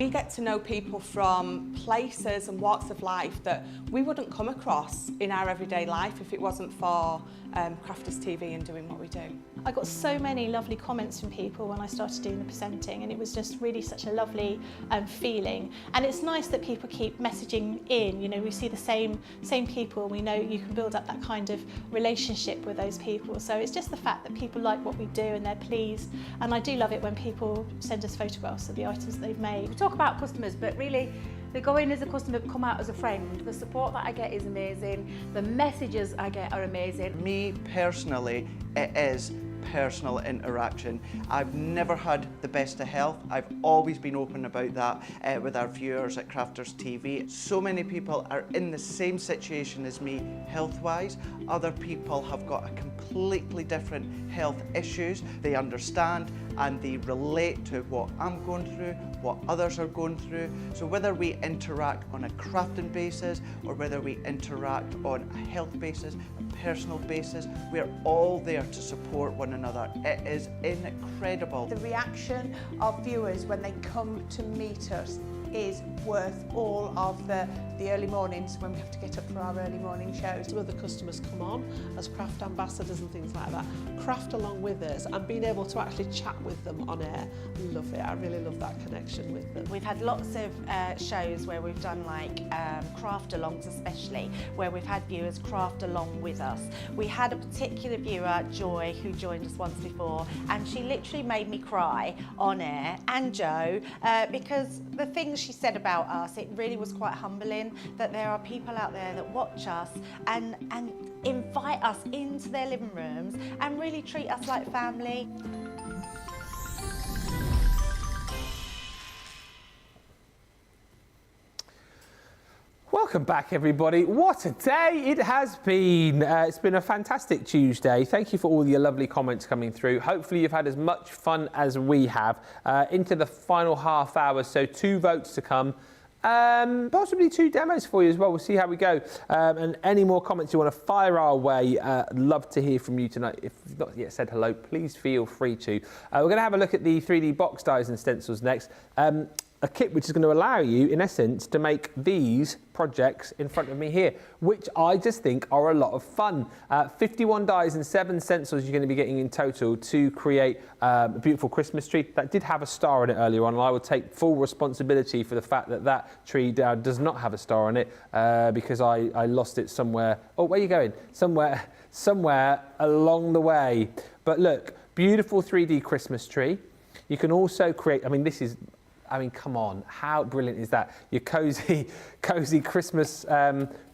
We get to know people from places and walks of life that we wouldn't come across in our everyday life if it wasn't for Crafters TV and doing what we do. I got so many lovely comments from people when I started doing the presenting, and it was just really such a lovely feeling. And it's nice that people keep messaging in. You know, we see the same people. We know you can build up that kind of relationship with those people. So it's just the fact that people like what we do and they're pleased. And I do love it when people send us photographs of the items that they've made. We talk about customers, but really they go in as a customer, come out as a friend. The support that I get is amazing. The messages I get are amazing. Me personally, it is personal interaction. I've never had the best of health. I've always been open about that with our viewers at Crafters TV. So many people are in the same situation as me health-wise. Other people have got a completely different health issues. They understand and they relate to what I'm going through, what others are going through. So whether we interact on a crafting basis or whether we interact on a health basis, a personal basis, we're all there to support one another. It is incredible. The reaction of viewers when they come to meet us is worth all of the early mornings when we have to get up for our early morning shows. Some of the customers come on as craft ambassadors and things like that, craft along with us, and being able to actually chat with them on air. Love it. I really love that connection with them. We've had lots of shows where we've done like craft alongs, especially where we've had viewers craft along with us. We had a particular viewer, Joy, who joined us once before, and she literally made me cry on air, and Joe, because the things she said about us, it really was quite humbling that there are people out there that watch us and invite us into their living rooms and really treat us like family. Welcome back, everybody. What a day it has been. It's been a fantastic Tuesday. Thank you for all your lovely comments coming through. Hopefully you've had as much fun as we have. Into the final half hour, so 2 votes to come. Possibly 2 demos for you as well. We'll see how we go. And any more comments you want to fire our way, love to hear from you tonight. If you've not yet said hello, please feel free to. We're going to have a look at the 3D box dies and stencils next. A kit which is going to allow you, in essence, to make these projects in front of me here, which I just think are a lot of fun. 51 dies and 7 stencils you're going to be getting in total to create a beautiful Christmas tree. That did have a star on it earlier on, and I would take full responsibility for the fact that that tree does not have a star on it because I lost it somewhere. Oh, where are you going? Somewhere along the way. But look, beautiful 3D Christmas tree. You can also create, I mean, come on, how brilliant is that? Your cozy Christmas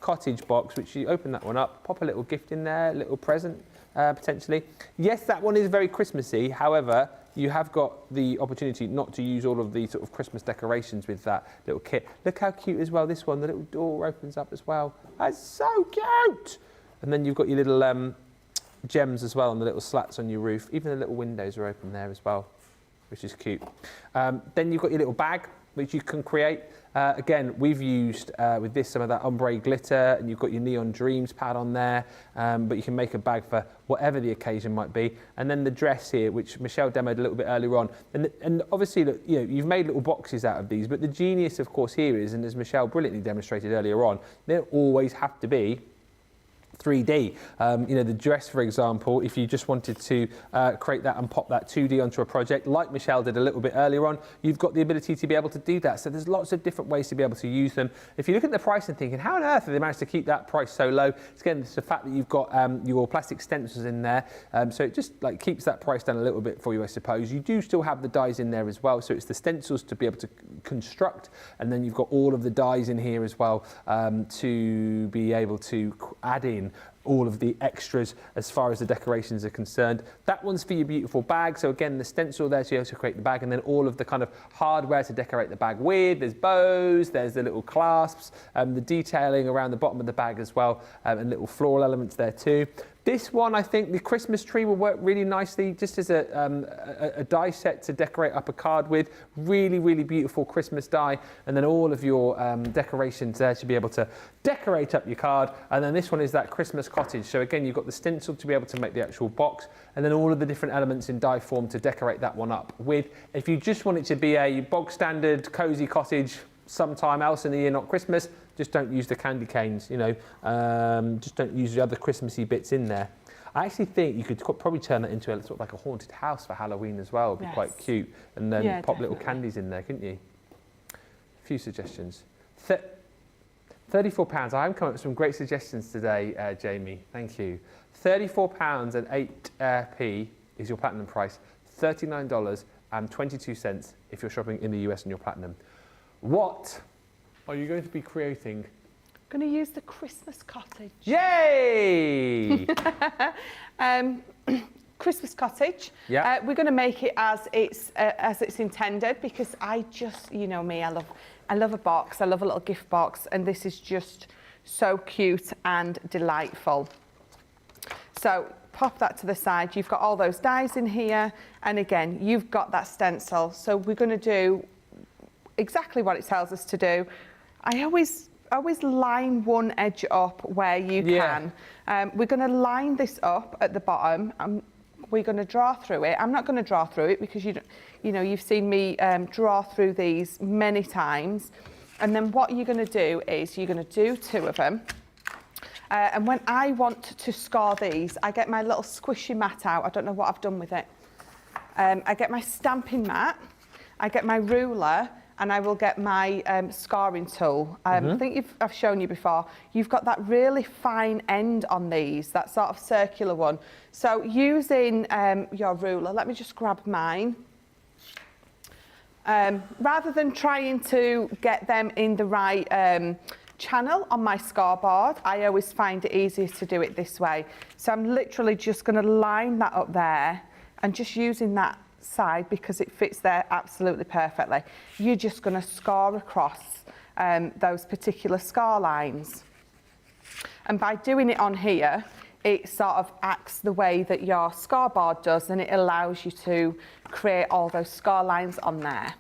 cottage box, which you open that one up, pop a little gift in there, a little present, potentially. Yes, that one is very Christmassy. However, you have got the opportunity not to use all of the sort of Christmas decorations with that little kit. Look how cute as well, this one, the little door opens up as well. That's so cute. And then you've got your little gems as well on the little slats on your roof. Even the little windows are open there as well, which is cute. Then you've got your little bag, which you can create. Again, we've used with this some of that ombre glitter, and you've got your Neon Dreams pad on there, but you can make a bag for whatever the occasion might be. And then the dress here, which Michelle demoed a little bit earlier on. And obviously, look, you know, you've made little boxes out of these, but the genius, of course, here is, and as Michelle brilliantly demonstrated earlier on, they don't always have to be 3D. You know, the dress, for example, if you just wanted to create that and pop that 2D onto a project, like Michelle did a little bit earlier on, you've got the ability to be able to do that. So there's lots of different ways to be able to use them. If you look at the price and thinking, how on earth have they managed to keep that price so low? It's again, it's the fact that you've got your plastic stencils in there. So it just like keeps that price down a little bit for you, I suppose. You do still have the dies in there as well. So it's the stencils to be able to construct, and then you've got all of the dies in here as well to be able to add in all of the extras as far as the decorations are concerned. That one's for your beautiful bag. So again, the stencil there to be able to create the bag, and then all of the kind of hardware to decorate the bag with. There's bows, there's the little clasps, the detailing around the bottom of the bag as well, and little floral elements there too. This one, I think the Christmas tree will work really nicely just as a die set to decorate up a card with. Really, really beautiful Christmas die. And then all of your decorations there to be able to decorate up your card. And then this one is that Christmas cottage. So again, you've got the stencil to be able to make the actual box, and then all of the different elements in die form to decorate that one up with. If you just want it to be a bog standard cozy cottage sometime else in the year, not Christmas, just don't use the candy canes, you know, just don't use the other Christmassy bits in there. I actually think you could probably turn that into a sort of like a haunted house for Halloween as well. It'd be quite cute. And then pop definitely little candies in there, couldn't you? A few suggestions. £34. I am coming up with some great suggestions today, Jamie. Thank you. £34 and 8p is your platinum price. $39.22 if you're shopping in the US and you're platinum. What are you going to be creating? I'm going to use the Christmas cottage. Yay! Christmas cottage. Yeah. We're going to make it as it's intended, because I just, you know me, I love a box. I love a little gift box, and this is just so cute and delightful. So pop that to the side. You've got all those dies in here, and again, you've got that stencil. So we're going to do exactly what it tells us to do. I always line one edge up where you can. We're going to line this up at the bottom. We're going to draw through it. I'm not going to draw through it because you know you've seen me draw through these many times. And then what you're going to do is you're going to do two of them. And when I want to score these, I get my little squishy mat out. I don't know what I've done with it. I get my stamping mat, I get my ruler, and I will get my scoring tool. I think I've shown you before. You've got that really fine end on these, that sort of circular one. So using your ruler, let me just grab mine. Rather than trying to get them in the right channel on my scoreboard, I always find it easiest to do it this way. So I'm literally just going to line that up there, and just using that side because it fits there absolutely perfectly. You're just going to score across those particular score lines. And by doing it on here, it sort of acts the way that your scoreboard does, and it allows you to create all those score lines on there.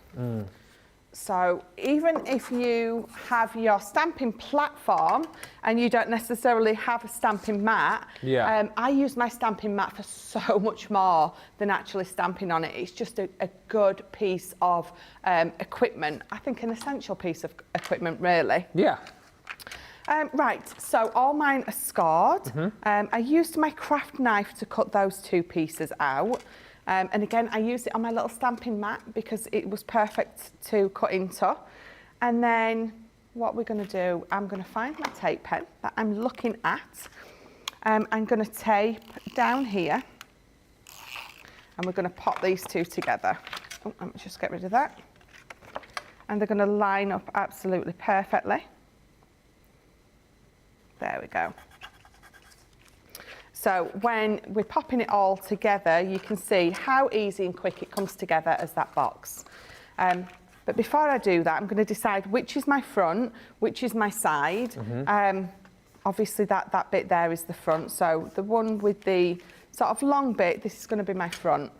So even if you have your stamping platform and you don't necessarily have a stamping mat, I use my stamping mat for so much more than actually stamping on it. It's just a good piece of equipment. I think an essential piece of equipment, really. Yeah. Right, so all mine are scored. I used my craft knife to cut those two pieces out. And again, I used it on my little stamping mat because it was perfect to cut into. And then what we're going to do, I'm going to find my tape pen that I'm looking at. I'm going to tape down here. And we're going to pop these two together. Oh, let me just get rid of that. And they're going to line up absolutely perfectly. There we go. So when we're popping it all together, you can see how easy and quick it comes together as that box. But before I do that, I'm going to decide which is my front, which is my side. Obviously that bit there is the front. So the one with the sort of long bit, this is going to be my front.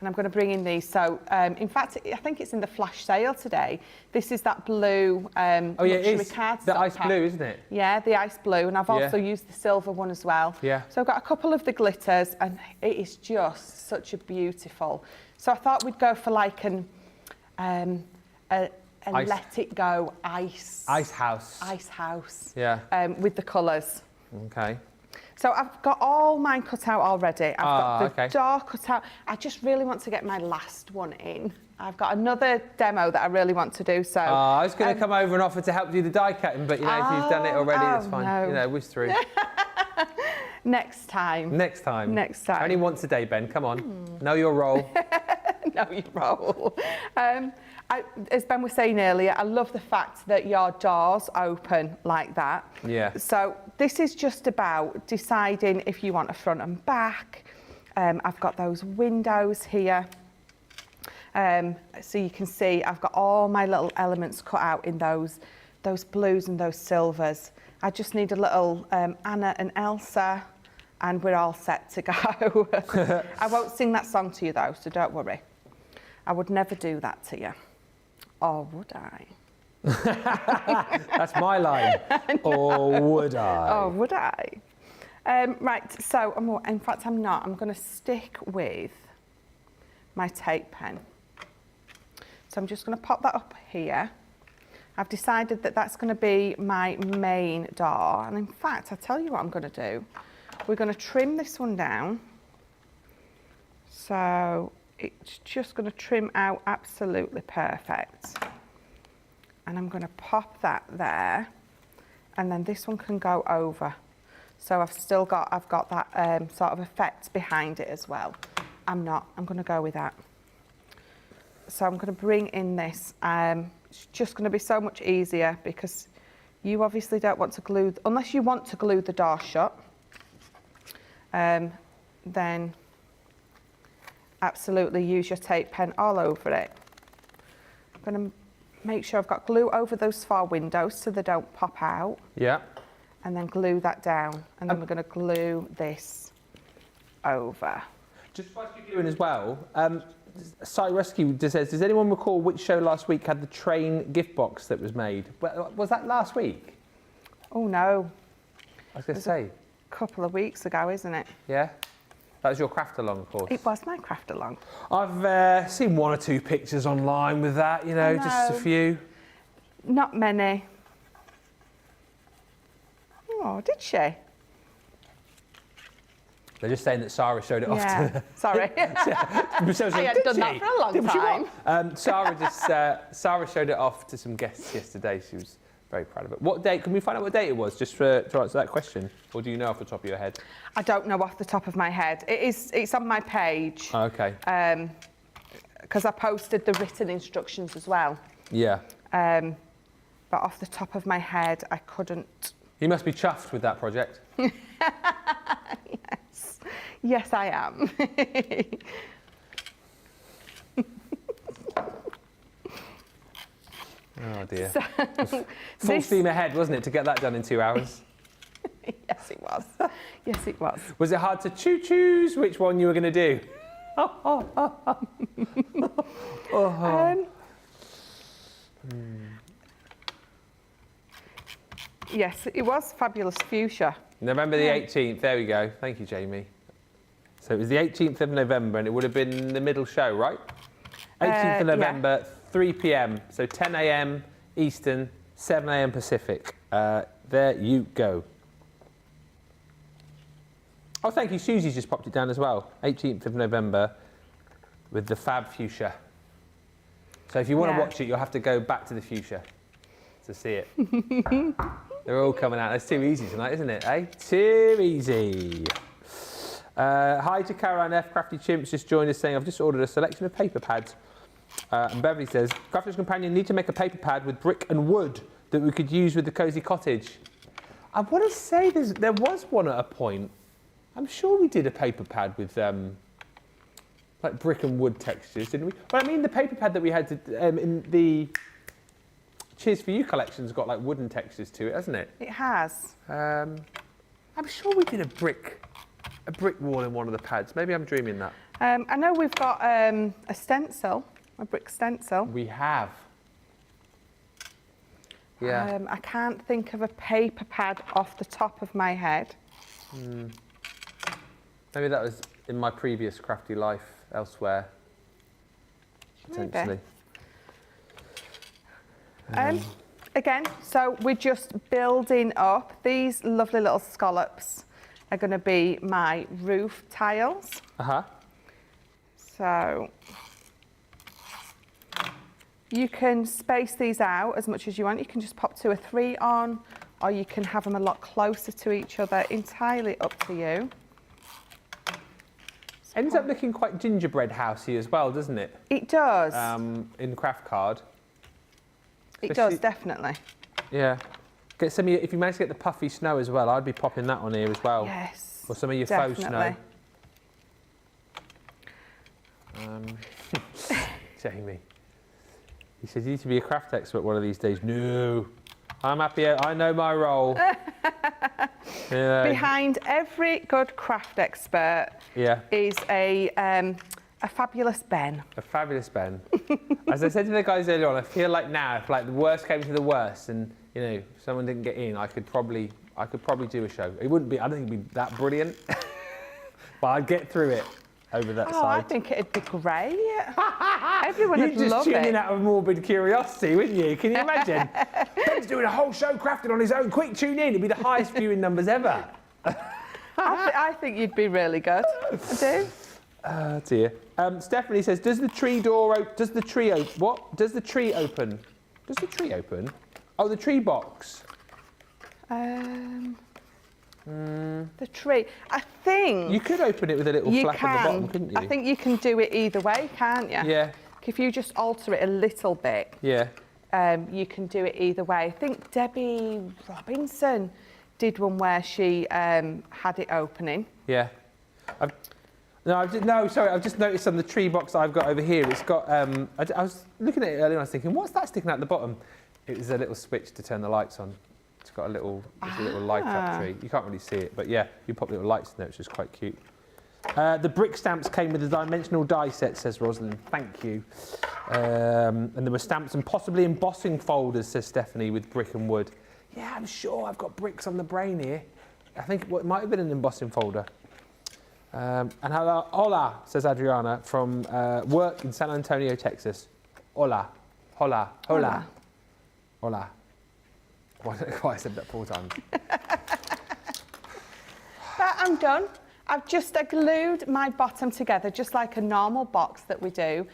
And and I'm going to bring in these. So, in fact, I think it's in the flash sale today. This is that blue luxury card the ice stopper. blue, isn't it? Yeah, the ice blue, and I've also used the silver one as well. Yeah. So I've got a couple of the glitters, and it is just such a beautiful. So I thought we'd go for like a let it go ice house. Ice house. Yeah. With the colours. Okay. So I've got all mine cut out already. I've got the okay. door cut out. I just really want to get my last one in. I've got another demo that I really want to do. So I was going to come over and offer to help do the die cutting, but you know, if you've done it already, that's fine. No. You know, whiz through. Next time. Next time. Next time. Only once a day, Ben. Come on. Know your role. Know your role. As Ben was saying earlier, I love the fact that your doors open like that. Yeah. So this is just about deciding if you want a front and back. I've got those windows here. So you can see I've got all my little elements cut out in those blues and those silvers. I just need a little Anna and Elsa, and we're all set to go. I won't sing that song to you though, so don't worry. I would never do that to you. Or would I? That's my line. Or would I? Or would I? Right, so in fact I'm not. I'm going to stick with my tape pen. So I'm just going to pop that up here. I've decided that that's going to be my main door. And in fact, I'll tell you what I'm going to do. We're going to trim this one down. So it's just going to trim out absolutely perfect. And I'm going to pop that there. And then this one can go over. So I've got that sort of effect behind it as well. I'm going to go with that. So I'm going to bring in this. It's just going to be so much easier because you obviously don't want to glue, unless you want to glue the door shut, then absolutely use your tape pen all over it. I'm going to make sure I've got glue over those 4 windows so they don't pop out. Yeah. And then glue that down. And then we're going to glue this over. Just whilst you're gluing as well, Site Rescue just says, does anyone recall which show last week had the train gift box that was made? Was that last week? Oh no. I was going to say. A couple of weeks ago, isn't it? Yeah? That was your craft along, of course. It was my craft along. I've seen 1 or 2 pictures online with that, you know, just a few. Not many. Oh, did she? They're just saying that Sarah showed it off to them. Sorry. I hadn't done that for a long time. Sarah showed it off to some guests yesterday. She was very proud of it. What date? Can we find out what date it was, just to answer that question? Or do you know off the top of your head? I don't know off the top of my head. It's on my page. Oh, okay. Because I posted the written instructions as well. Yeah. But off the top of my head, I couldn't. You must be chuffed with that project. Yes. Yes, I am. Oh dear. Full steam ahead, wasn't it, to get that done in 2 hours? Yes, it was. Yes, it was. Was it hard to choose which one you were going to do? Yes, it was fabulous fuchsia. November the 18th, there we go. Thank you, Jamie. So it was the 18th of November and it would have been the middle show, right? 18th of November, 3 p.m. So 10 a.m. Eastern, 7 a.m. Pacific. There you go. Oh, thank you. Susie's just popped it down as well. 18th of November with the fab fuchsia. So if you want to watch it, you'll have to go back to the fuchsia to see it. They're all coming out. It's too easy tonight, isn't it, eh? Too easy. Hi to Caroline F. Crafty Chimps just joined us saying, I've just ordered a selection of paper pads. And Beverly says, Crafter's Companion need to make a paper pad with brick and wood that we could use with the cosy cottage. I want to say there was one at a point. I'm sure we did a paper pad with like brick and wood textures, didn't we? But I mean, the paper pad that we had in the Cheers for You collection's got like wooden textures to it, hasn't it? It has. I'm sure we did a brick a brick wall in one of the pads. Maybe I'm dreaming that. I know we've got a stencil, a brick stencil. We have. Yeah. I can't think of a paper pad off the top of my head. Maybe that was in my previous crafty life elsewhere. Potentially. Again, so we're just building up. These lovely little scallops are going to be my roof tiles. So you can space these out as much as you want. You can just pop 2 or 3 on, or you can have them a lot closer to each other. Entirely up to you. Ends up looking quite gingerbread housey as well, doesn't it? It does. In craft card. It does, definitely. Yeah. Get some of your, if you manage to get the puffy snow as well, I'd be popping that on here as well. Yes. Or some of your definitely. Faux snow. Jamie. He says you need to be a craft expert one of these days. No. I'm happy. I know my role. Behind every good craft expert is a fabulous Ben. A fabulous Ben. As I said to the guys earlier on, I feel like now, if like the worst came to the worst, and you know someone didn't get in, I could probably do a show. It wouldn't be. I don't think it'd be that brilliant, but I'd get through it over that side. I think it'd be great. Everyone would love it. You'd just tune in out of morbid curiosity, wouldn't you? Can you imagine? Ben's doing a whole show crafting on his own. Quick, tune in. It'd be the highest viewing numbers ever. I think you'd be really good. I do. Oh dear. Stephanie says, does the tree open? Does the tree open? Oh, the tree box. The tree. I think you could open it with a little flap at the bottom, couldn't you? I think you can do it either way, can't you? Yeah. If you just alter it a little bit. Yeah. You can do it either way. I think Debbie Robinson did one where she had it opening. Yeah. I've just noticed on the tree box I've got over here, it's got, I was looking at it earlier and I was thinking, what's that sticking out the bottom? It was a little switch to turn the lights on. It's got a little light up tree. You can't really see it, but yeah, you pop little lights in there, which is quite cute. The brick stamps came with a dimensional die set, says Rosalind. Thank you. And there were stamps and possibly embossing folders, says Stephanie, with brick and wood. Yeah, I'm sure I've got bricks on the brain here. I think it might have been an embossing folder. And hola, says Adriana, from work in San Antonio, Texas. Hola, hola, hola, hola. Why I said that 4 times. But I'm done. I've just glued my bottom together, just like a normal box that we do.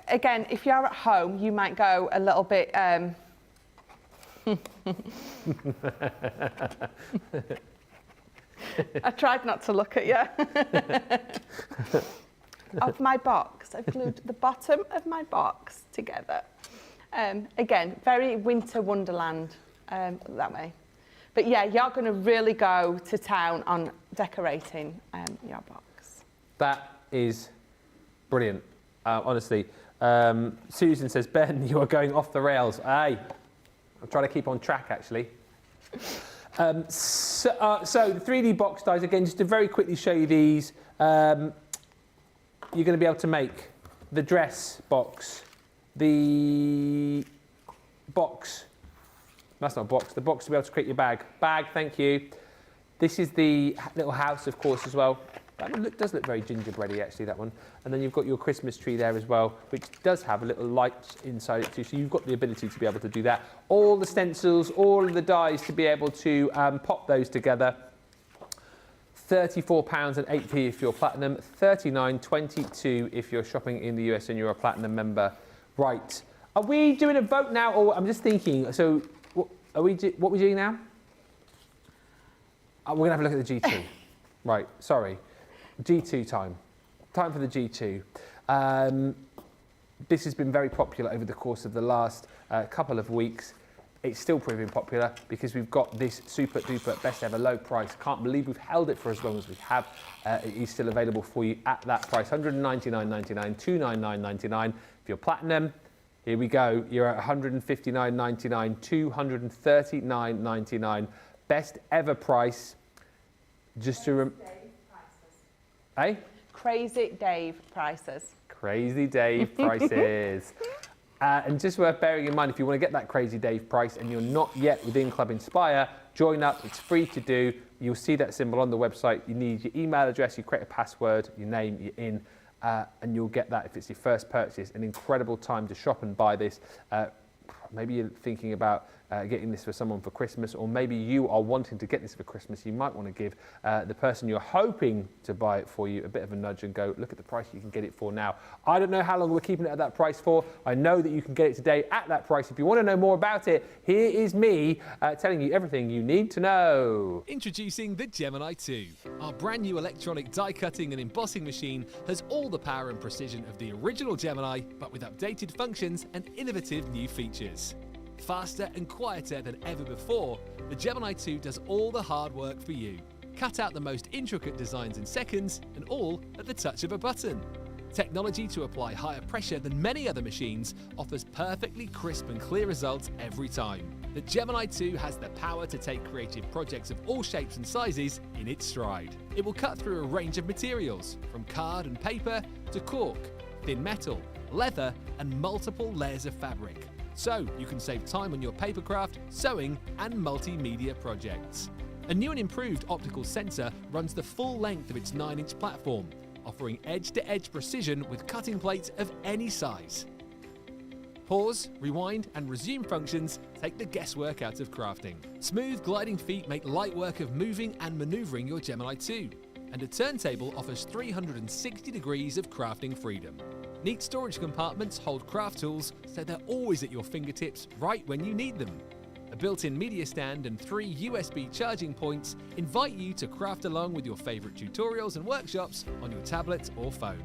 Again, if you're at home, you might go a little bit... I tried not to look at you. Of my box. I've glued the bottom of my box together. Again, very winter wonderland that way. But yeah, you're going to really go to town on decorating your box. That is brilliant, honestly. Susan says, Ben, you are going off the rails. Hey, I'm trying to keep on track, actually. So the 3D box dies, again, just to very quickly show you these. You're going to be able to make the dress box, the box, that's not a box, the box to be able to create your bag. Bag, thank you. This is the little house, of course, as well. That one does look very gingerbready, actually, that one. And then you've got your Christmas tree there as well, which does have a little light inside it too, so you've got the ability to be able to do that. All the stencils, all of the dies to be able to pop those together. £34.08 if you're platinum, $39.22 if you're shopping in the US and you're a platinum member. Right, are we doing a vote now, or I'm just thinking, so what are we doing now? We're going to have a look at the G2. Right, sorry. G2 time. Time for the G2. This has been very popular over the course of the last couple of weeks. It's still proving popular because we've got this super duper best ever low price. Can't believe we've held it for as long as we have. It is still available for you at that price, $199.99, $299.99. If you're platinum, here we go. You're at $159.99, $239.99. Best ever price. Just to eh? Crazy Dave prices. Crazy Dave prices. And just worth bearing in mind, if you want to get that Crazy Dave price and you're not yet within Club Inspire, join up. It's free to do. You'll see that symbol on the website. You need your email address, you create a password, your name, you're in, and you'll get that if it's your first purchase. An incredible time to shop and buy this. Maybe you're thinking about getting this for someone for Christmas, or maybe you are wanting to get this for Christmas. You might want to give the person you're hoping to buy it for you a bit of a nudge and go, look at the price you can get it for now. I don't know how long we're keeping it at that price for. I know that you can get it today at that price. If you want to know more about it, here is me telling you everything you need to know. Introducing the Gemini 2. Our brand new electronic die cutting and embossing machine has all the power and precision of the original Gemini, but with updated functions and innovative new features. Faster and quieter than ever before, the Gemini 2 does all the hard work for you. Cut out the most intricate designs in seconds, and all at the touch of a button. Technology to apply higher pressure than many other machines offers perfectly crisp and clear results every time. The Gemini 2 has the power to take creative projects of all shapes and sizes in its stride. It will cut through a range of materials, from card and paper to cork, thin metal, leather, and multiple layers of fabric. So you can save time on your papercraft, sewing, and multimedia projects. A new and improved optical sensor runs the full length of its 9-inch platform, offering edge-to-edge precision with cutting plates of any size. Pause, rewind, and resume functions take the guesswork out of crafting. Smooth gliding feet make light work of moving and maneuvering your Gemini 2, and a turntable offers 360 degrees of crafting freedom. Neat storage compartments hold craft tools so they're always at your fingertips right when you need them. A built-in media stand and 3 USB charging points invite you to craft along with your favourite tutorials and workshops on your tablet or phone.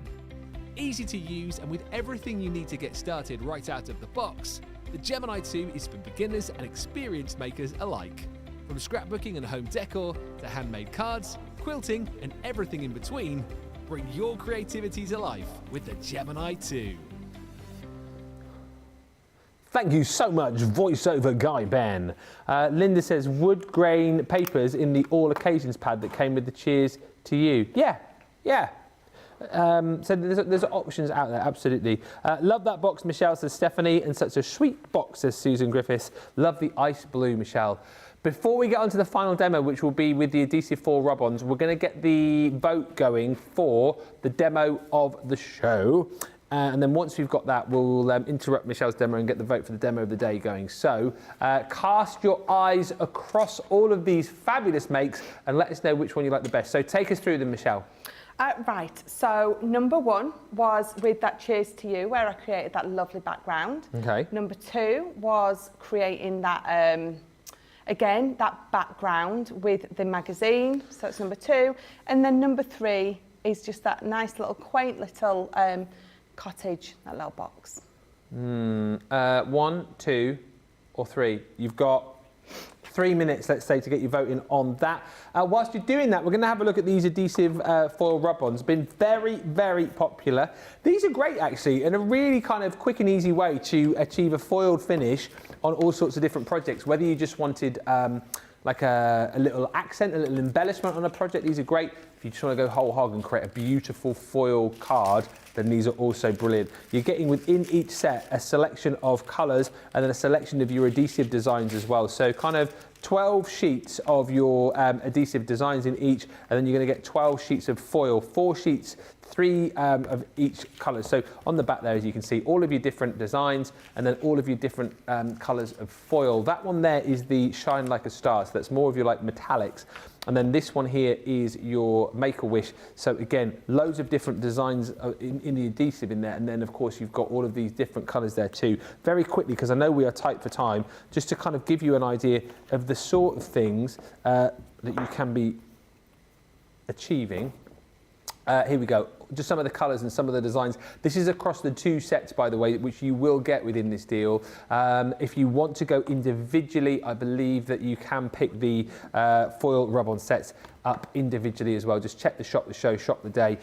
Easy to use and with everything you need to get started right out of the box, the Gemini 2 is for beginners and experienced makers alike. From scrapbooking and home decor to handmade cards, quilting and everything in between, bring your creativity to life with the Gemini 2. Thank you so much, voiceover guy Ben. Linda says, wood grain papers in the all occasions pad that came with the cheers to you. Yeah. So there's options out there, absolutely. Love that box, Michelle, says Stephanie, and such a sweet box, says Susan Griffiths. Love the ice blue, Michelle. Before we get on to the final demo, which will be with the adhesive foil rub-ons, we're going to get the vote going for the demo of the show. And then once we've got that, we'll interrupt Michelle's demo and get the vote for the demo of the day going. So cast your eyes across all of these fabulous makes and let us know which one you like the best. So take us through them, Michelle. Right, so number 1 was with that Cheers to You, where I created that lovely background. Okay. Number 2 was creating that, again, that background with the magazine. So it's number 2. And then number 3 is just that nice little quaint little cottage, that little box. 1, 2, or 3. You've got 3 minutes, let's say, to get your vote in on that. Whilst you're doing that, we're going to have a look at these adhesive foil rub-ons. Been very, very popular. These are great, actually, and a really kind of quick and easy way to achieve a foiled finish on all sorts of different projects. Whether you just wanted like a little accent, a little embellishment on a project, these are great. If you just want to go whole hog and create a beautiful foil card, then these are also brilliant. You're getting within each set a selection of colours and then a selection of your adhesive designs as well. So kind of 12 sheets of your adhesive designs in each, and then you're going to get 12 sheets of foil, 4 sheets, 3 of each colour. So on the back there, as you can see, all of your different designs and then all of your different colours of foil. That one there is the Shine Like a Star, so that's more of your like metallics. And then this one here is your Make-A-Wish. So again, loads of different designs in the adhesive in there. And then of course you've got all of these different colours there too. Very quickly, because I know we are tight for time, just to kind of give you an idea of the sort of things that you can be achieving. Here we go. Just some of the colours and some of the designs. This is across the 2 sets, by the way, which you will get within this deal. If you want to go individually, I believe that you can pick the foil rub-on sets up individually as well. Just check the shop, the show, shop the day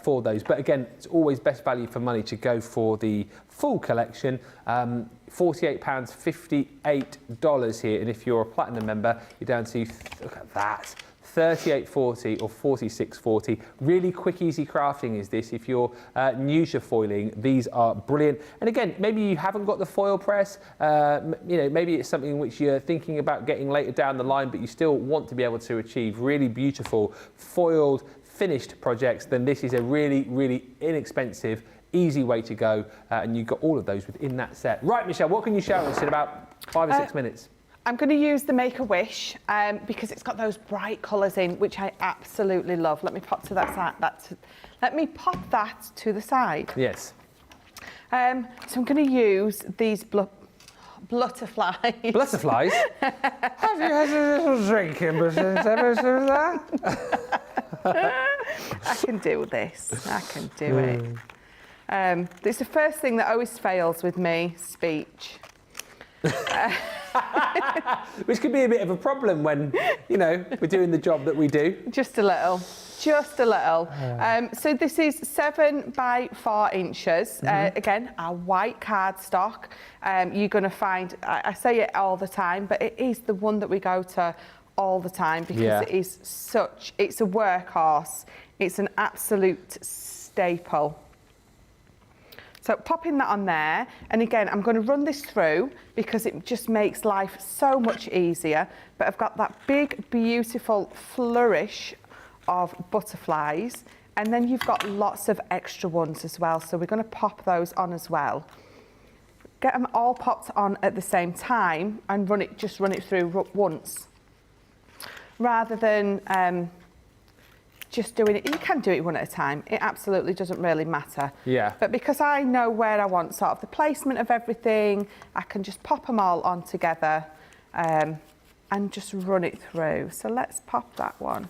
for those. But again, it's always best value for money to go for the full collection. £48, $58 here. And if you're a platinum member, you're down to, look at that, 3840 or 4640. Really quick, easy crafting is this. If you're new to foiling, these are brilliant. And again, maybe you haven't got the foil press, you know, maybe it's something which you're thinking about getting later down the line, but you still want to be able to achieve really beautiful foiled finished projects, then this is a really, really inexpensive, easy way to go, and you've got all of those within that set. Right, Michelle, what can you show us in about 5 or 6 minutes? I'm going to use the Make-A-Wish because it's got those bright colours in, which I absolutely love. Let me pop to that side. Let me pop that to the side. Yes. So I'm going to use these Blutterflies. Blutterflies? Have you had a little drink in between that? I can do this. I can do it. It's the first thing that always fails with me, speech. Which could be a bit of a problem when, you know, we're doing the job that we do. Just a little. Just a little. So this is 7 by 4 inches. Again, our white cardstock. You're going to find, I say it all the time, but it is the one that we go to all the time because it is such, it's a workhorse. It's an absolute staple. So popping that on there, and again, I'm going to run this through because it just makes life so much easier. But I've got that big, beautiful flourish of butterflies, and then you've got lots of extra ones as well. So we're going to pop those on as well. Get them all popped on at the same time and just run it through once, rather than just doing it. You can do it one at a time. It absolutely doesn't really matter. Yeah. But because I know where I want sort of the placement of everything, I can just pop them all on together and just run it through. So let's pop that one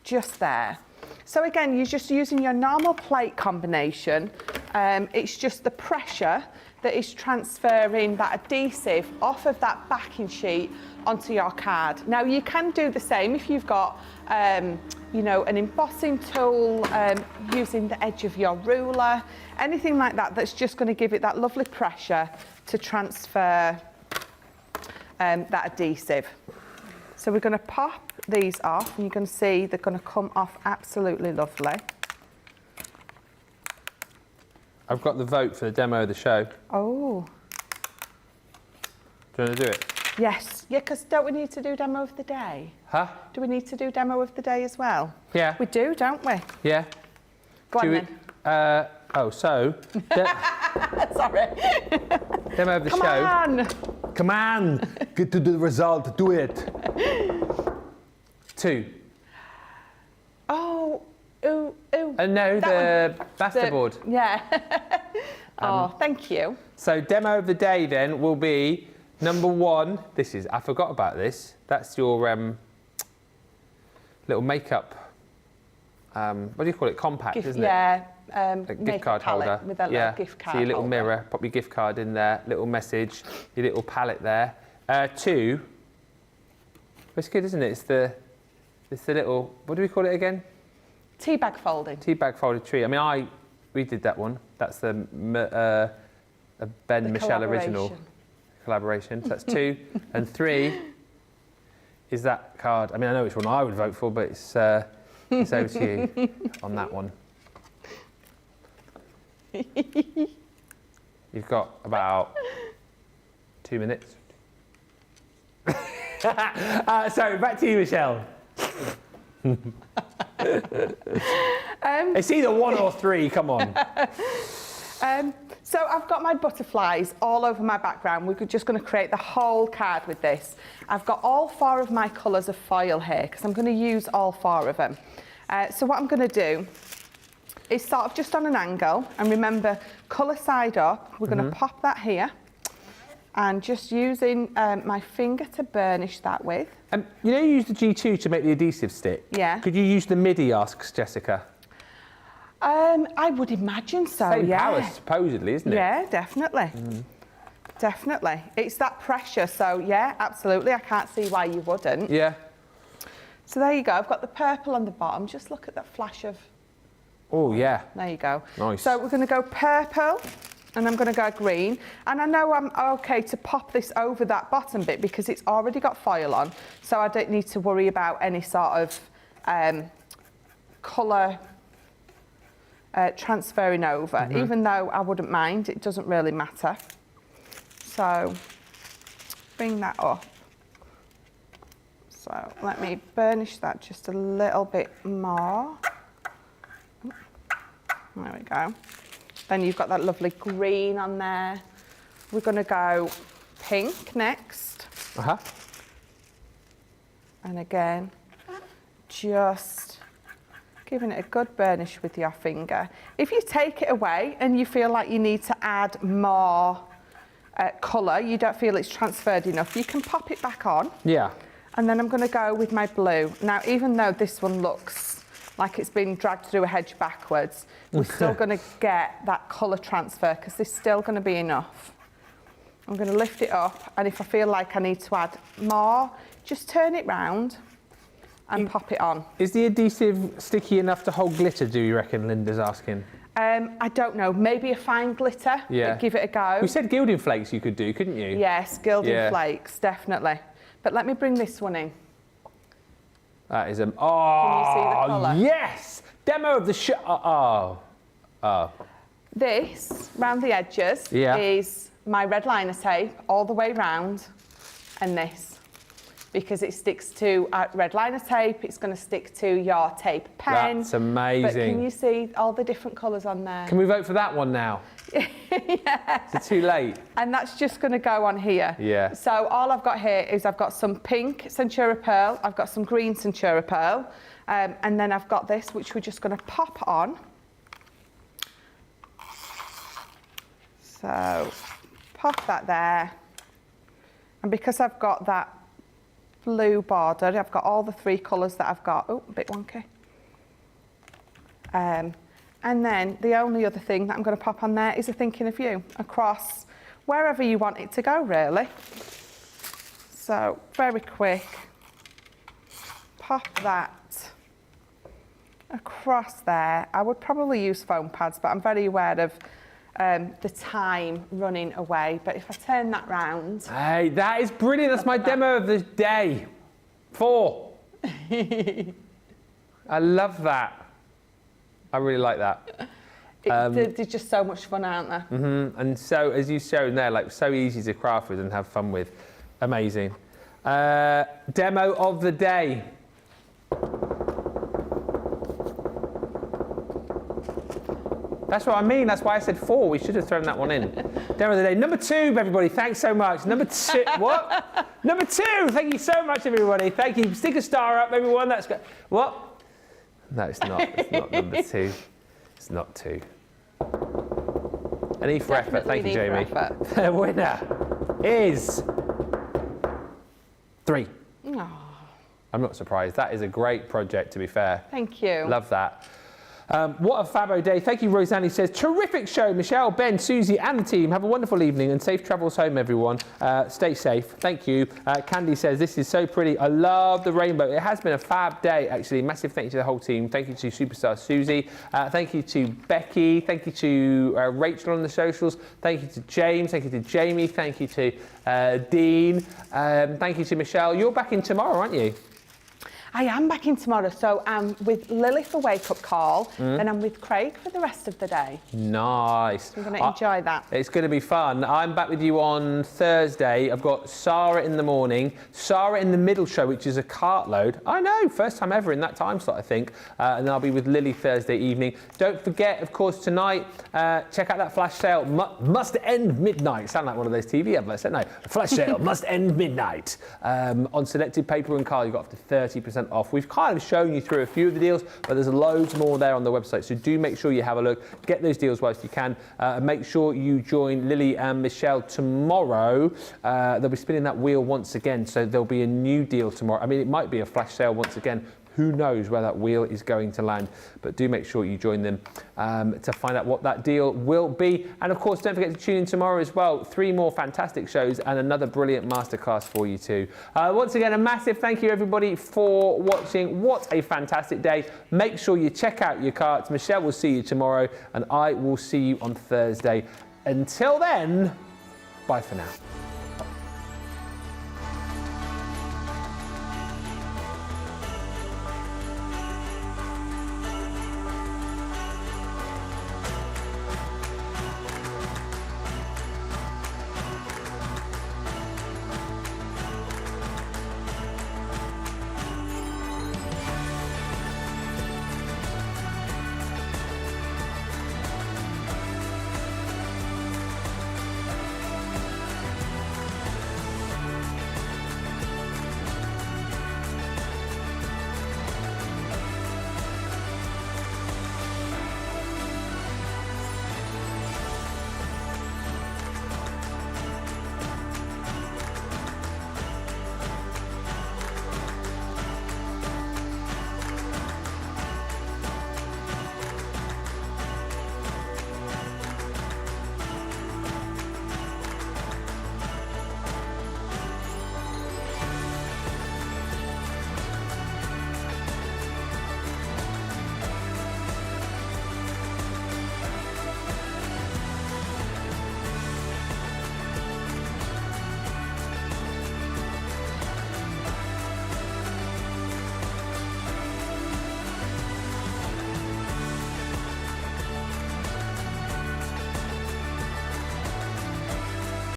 just there. So again, you're just using your normal plate combination. It's just the pressure that is transferring that adhesive off of that backing sheet onto your card. Now you can do the same if you've got you know, an embossing tool, using the edge of your ruler, anything like that, that's just going to give it that lovely pressure to transfer that adhesive. So we're going to pop these off, and you're going to see they're going to come off absolutely lovely. I've got the vote for the demo of the show. Oh. Do you want to do it? Yes. Yeah, because don't we need to do demo of the day? Huh? Do we need to do demo of the day as well? Yeah. We do, don't we? Yeah. Go on then. So... Sorry. Demo of the show. Come on! Come on! Get to the result. Do it. 2. Oh, ooh. No, the plasterboard. Yeah. Oh, thank you. So demo of the day then will be number 1. This is, I forgot about this. That's your little makeup, what do you call it? Compact, isn't it? Yeah. A gift card holder. With a little gift card so your little holder. mirror, pop your gift card in there, little message, your little palette there. 2, it's good, isn't it? It's the little, what do we call it again? Tea bag folding. Tea bag folded tree. I mean, we did that one. That's the Ben Michelle original collaboration. So that's 2. And 3 is that card. I mean, I know which one I would vote for, but it's over to you on that one. You've got about 2 minutes. So back to you, Michelle. It's either 1 or 3, come on. So I've got my butterflies all over my background. We're just going to create the whole card with this. I've got all 4 of my colours of foil here because I'm going to use all 4 of them. So what I'm going to do is sort of just on an angle, and remember, colour side up, we're going to pop that here, and just using my finger to burnish that with. You know you use the G2 to make the adhesive stick? Yeah. Could you use the MIDI, asks Jessica? I would imagine so, Same yeah. power, supposedly, isn't it? Yeah, definitely. Definitely. It's that pressure, so yeah, absolutely. I can't see why you wouldn't. Yeah. So there you go. I've got the purple on the bottom. Just look at that flash of... Oh, yeah. There you go. Nice. So we're going to go purple And I'm going to go green. And I know I'm okay to pop this over that bottom bit because it's already got foil on. So I don't need to worry about any sort of colour transferring over, even though I wouldn't mind. It doesn't really matter. So bring that up. So let me burnish that just a little bit more. There we go. Then you've got that lovely green on there. We're going to go pink next. And again, just giving it a good burnish with your finger. If you take it away and you feel like you need to add more colour, you don't feel it's transferred enough, you can pop it back on. Yeah. And then I'm going to go with my blue. Now, even though this one looks like it's been dragged through a hedge backwards, we're still going to get that colour transfer because there's still going to be enough. I'm going to lift it up, and if I feel like I need to add more, just turn it round and pop it on. Is the adhesive sticky enough to hold glitter, do you reckon, Linda's asking? I don't know, maybe a fine glitter, but give it a go. You said gilding flakes you could do, couldn't you? Yes, gilding flakes, definitely. But let me bring this one in. That is a... Oh, can you see the colour? Yes! Demo of the show. This, round the edges, is my red liner tape all the way round, and this. Because it sticks to red liner tape, it's going to stick to your tape pen. That's amazing. But can you see all the different colours on there? Can we vote for that one now? Yeah. Is it too late? And that's just going to go on here. Yeah. So all I've got here is I've got some pink Centura Pearl, I've got some green Centura Pearl, and then I've got this, which we're just going to pop on. So pop that there. And because I've got that blue border, I've got all the three colours that I've got. Oh, a bit wonky. And then the only other thing that I'm going to pop on there is a thinking of you across wherever you want it to go, really. So very quick, pop that across there. I would probably use foam pads, but I'm very aware of the time running away. But if I turn that round... Hey, that is brilliant. That's my demo of the day. 4. I love that. I really like that. They're just so much fun, aren't they? And so, as you showed there, like so easy to craft with and have fun with. Amazing. Demo of the day. That's what I mean. That's why I said 4. We should have thrown that one in. Demo of the day. Number 2, everybody. Thanks so much. Number 2. What? Number 2. Thank you so much, everybody. Thank you. Stick a star up, everyone. That's good. What? No, it's not. It's not number 2. It's not 2. An E for effort. Thank you, Jamie. The winner is 3. Oh. I'm not surprised. That is a great project, to be fair. Thank you. Love that. What a fabo day. Thank you, Rosanne. Says, terrific show. Michelle, Ben, Susie and the team. Have a wonderful evening and safe travels home, everyone. Stay safe. Thank you. Candy says, this is so pretty. I love the rainbow. It has been a fab day, actually. Massive thank you to the whole team. Thank you to Superstar Susie. Thank you to Becky. Thank you to Rachel on the socials. Thank you to James. Thank you to Jamie. Thank you to Dean. Thank you to Michelle. You're back in tomorrow, aren't you? I am back in tomorrow, so I'm with Lily for Wake Up Call, and I'm with Craig for the rest of the day. Nice. I'm going to enjoy that. It's going to be fun. I'm back with you on Thursday. I've got Sarah in the morning, Sarah in the middle show, which is a cartload. I know, first time ever in that time slot, I think. And then I'll be with Lily Thursday evening. Don't forget, of course, tonight, check out that flash sale. Must end midnight. Sound like one of those TV adverts, don't I? Flash sale must end midnight. On selected paper and card, you've got up to 30% off. We've kind of shown you through a few of the deals, but there's loads more there on the website, so do make sure you have a look, get those deals whilst you can, and make sure you join Lily and Michelle tomorrow. They'll be spinning that wheel once again, so there'll be a new deal tomorrow. I mean, it might be a flash sale once again. Who knows where that wheel is going to land, but do make sure you join them to find out what that deal will be. And of course, don't forget to tune in tomorrow as well. 3 more fantastic shows and another brilliant masterclass for you too. Once again, a massive thank you everybody for watching. What a fantastic day. Make sure you check out your carts. Michelle will see you tomorrow and I will see you on Thursday. Until then, bye for now.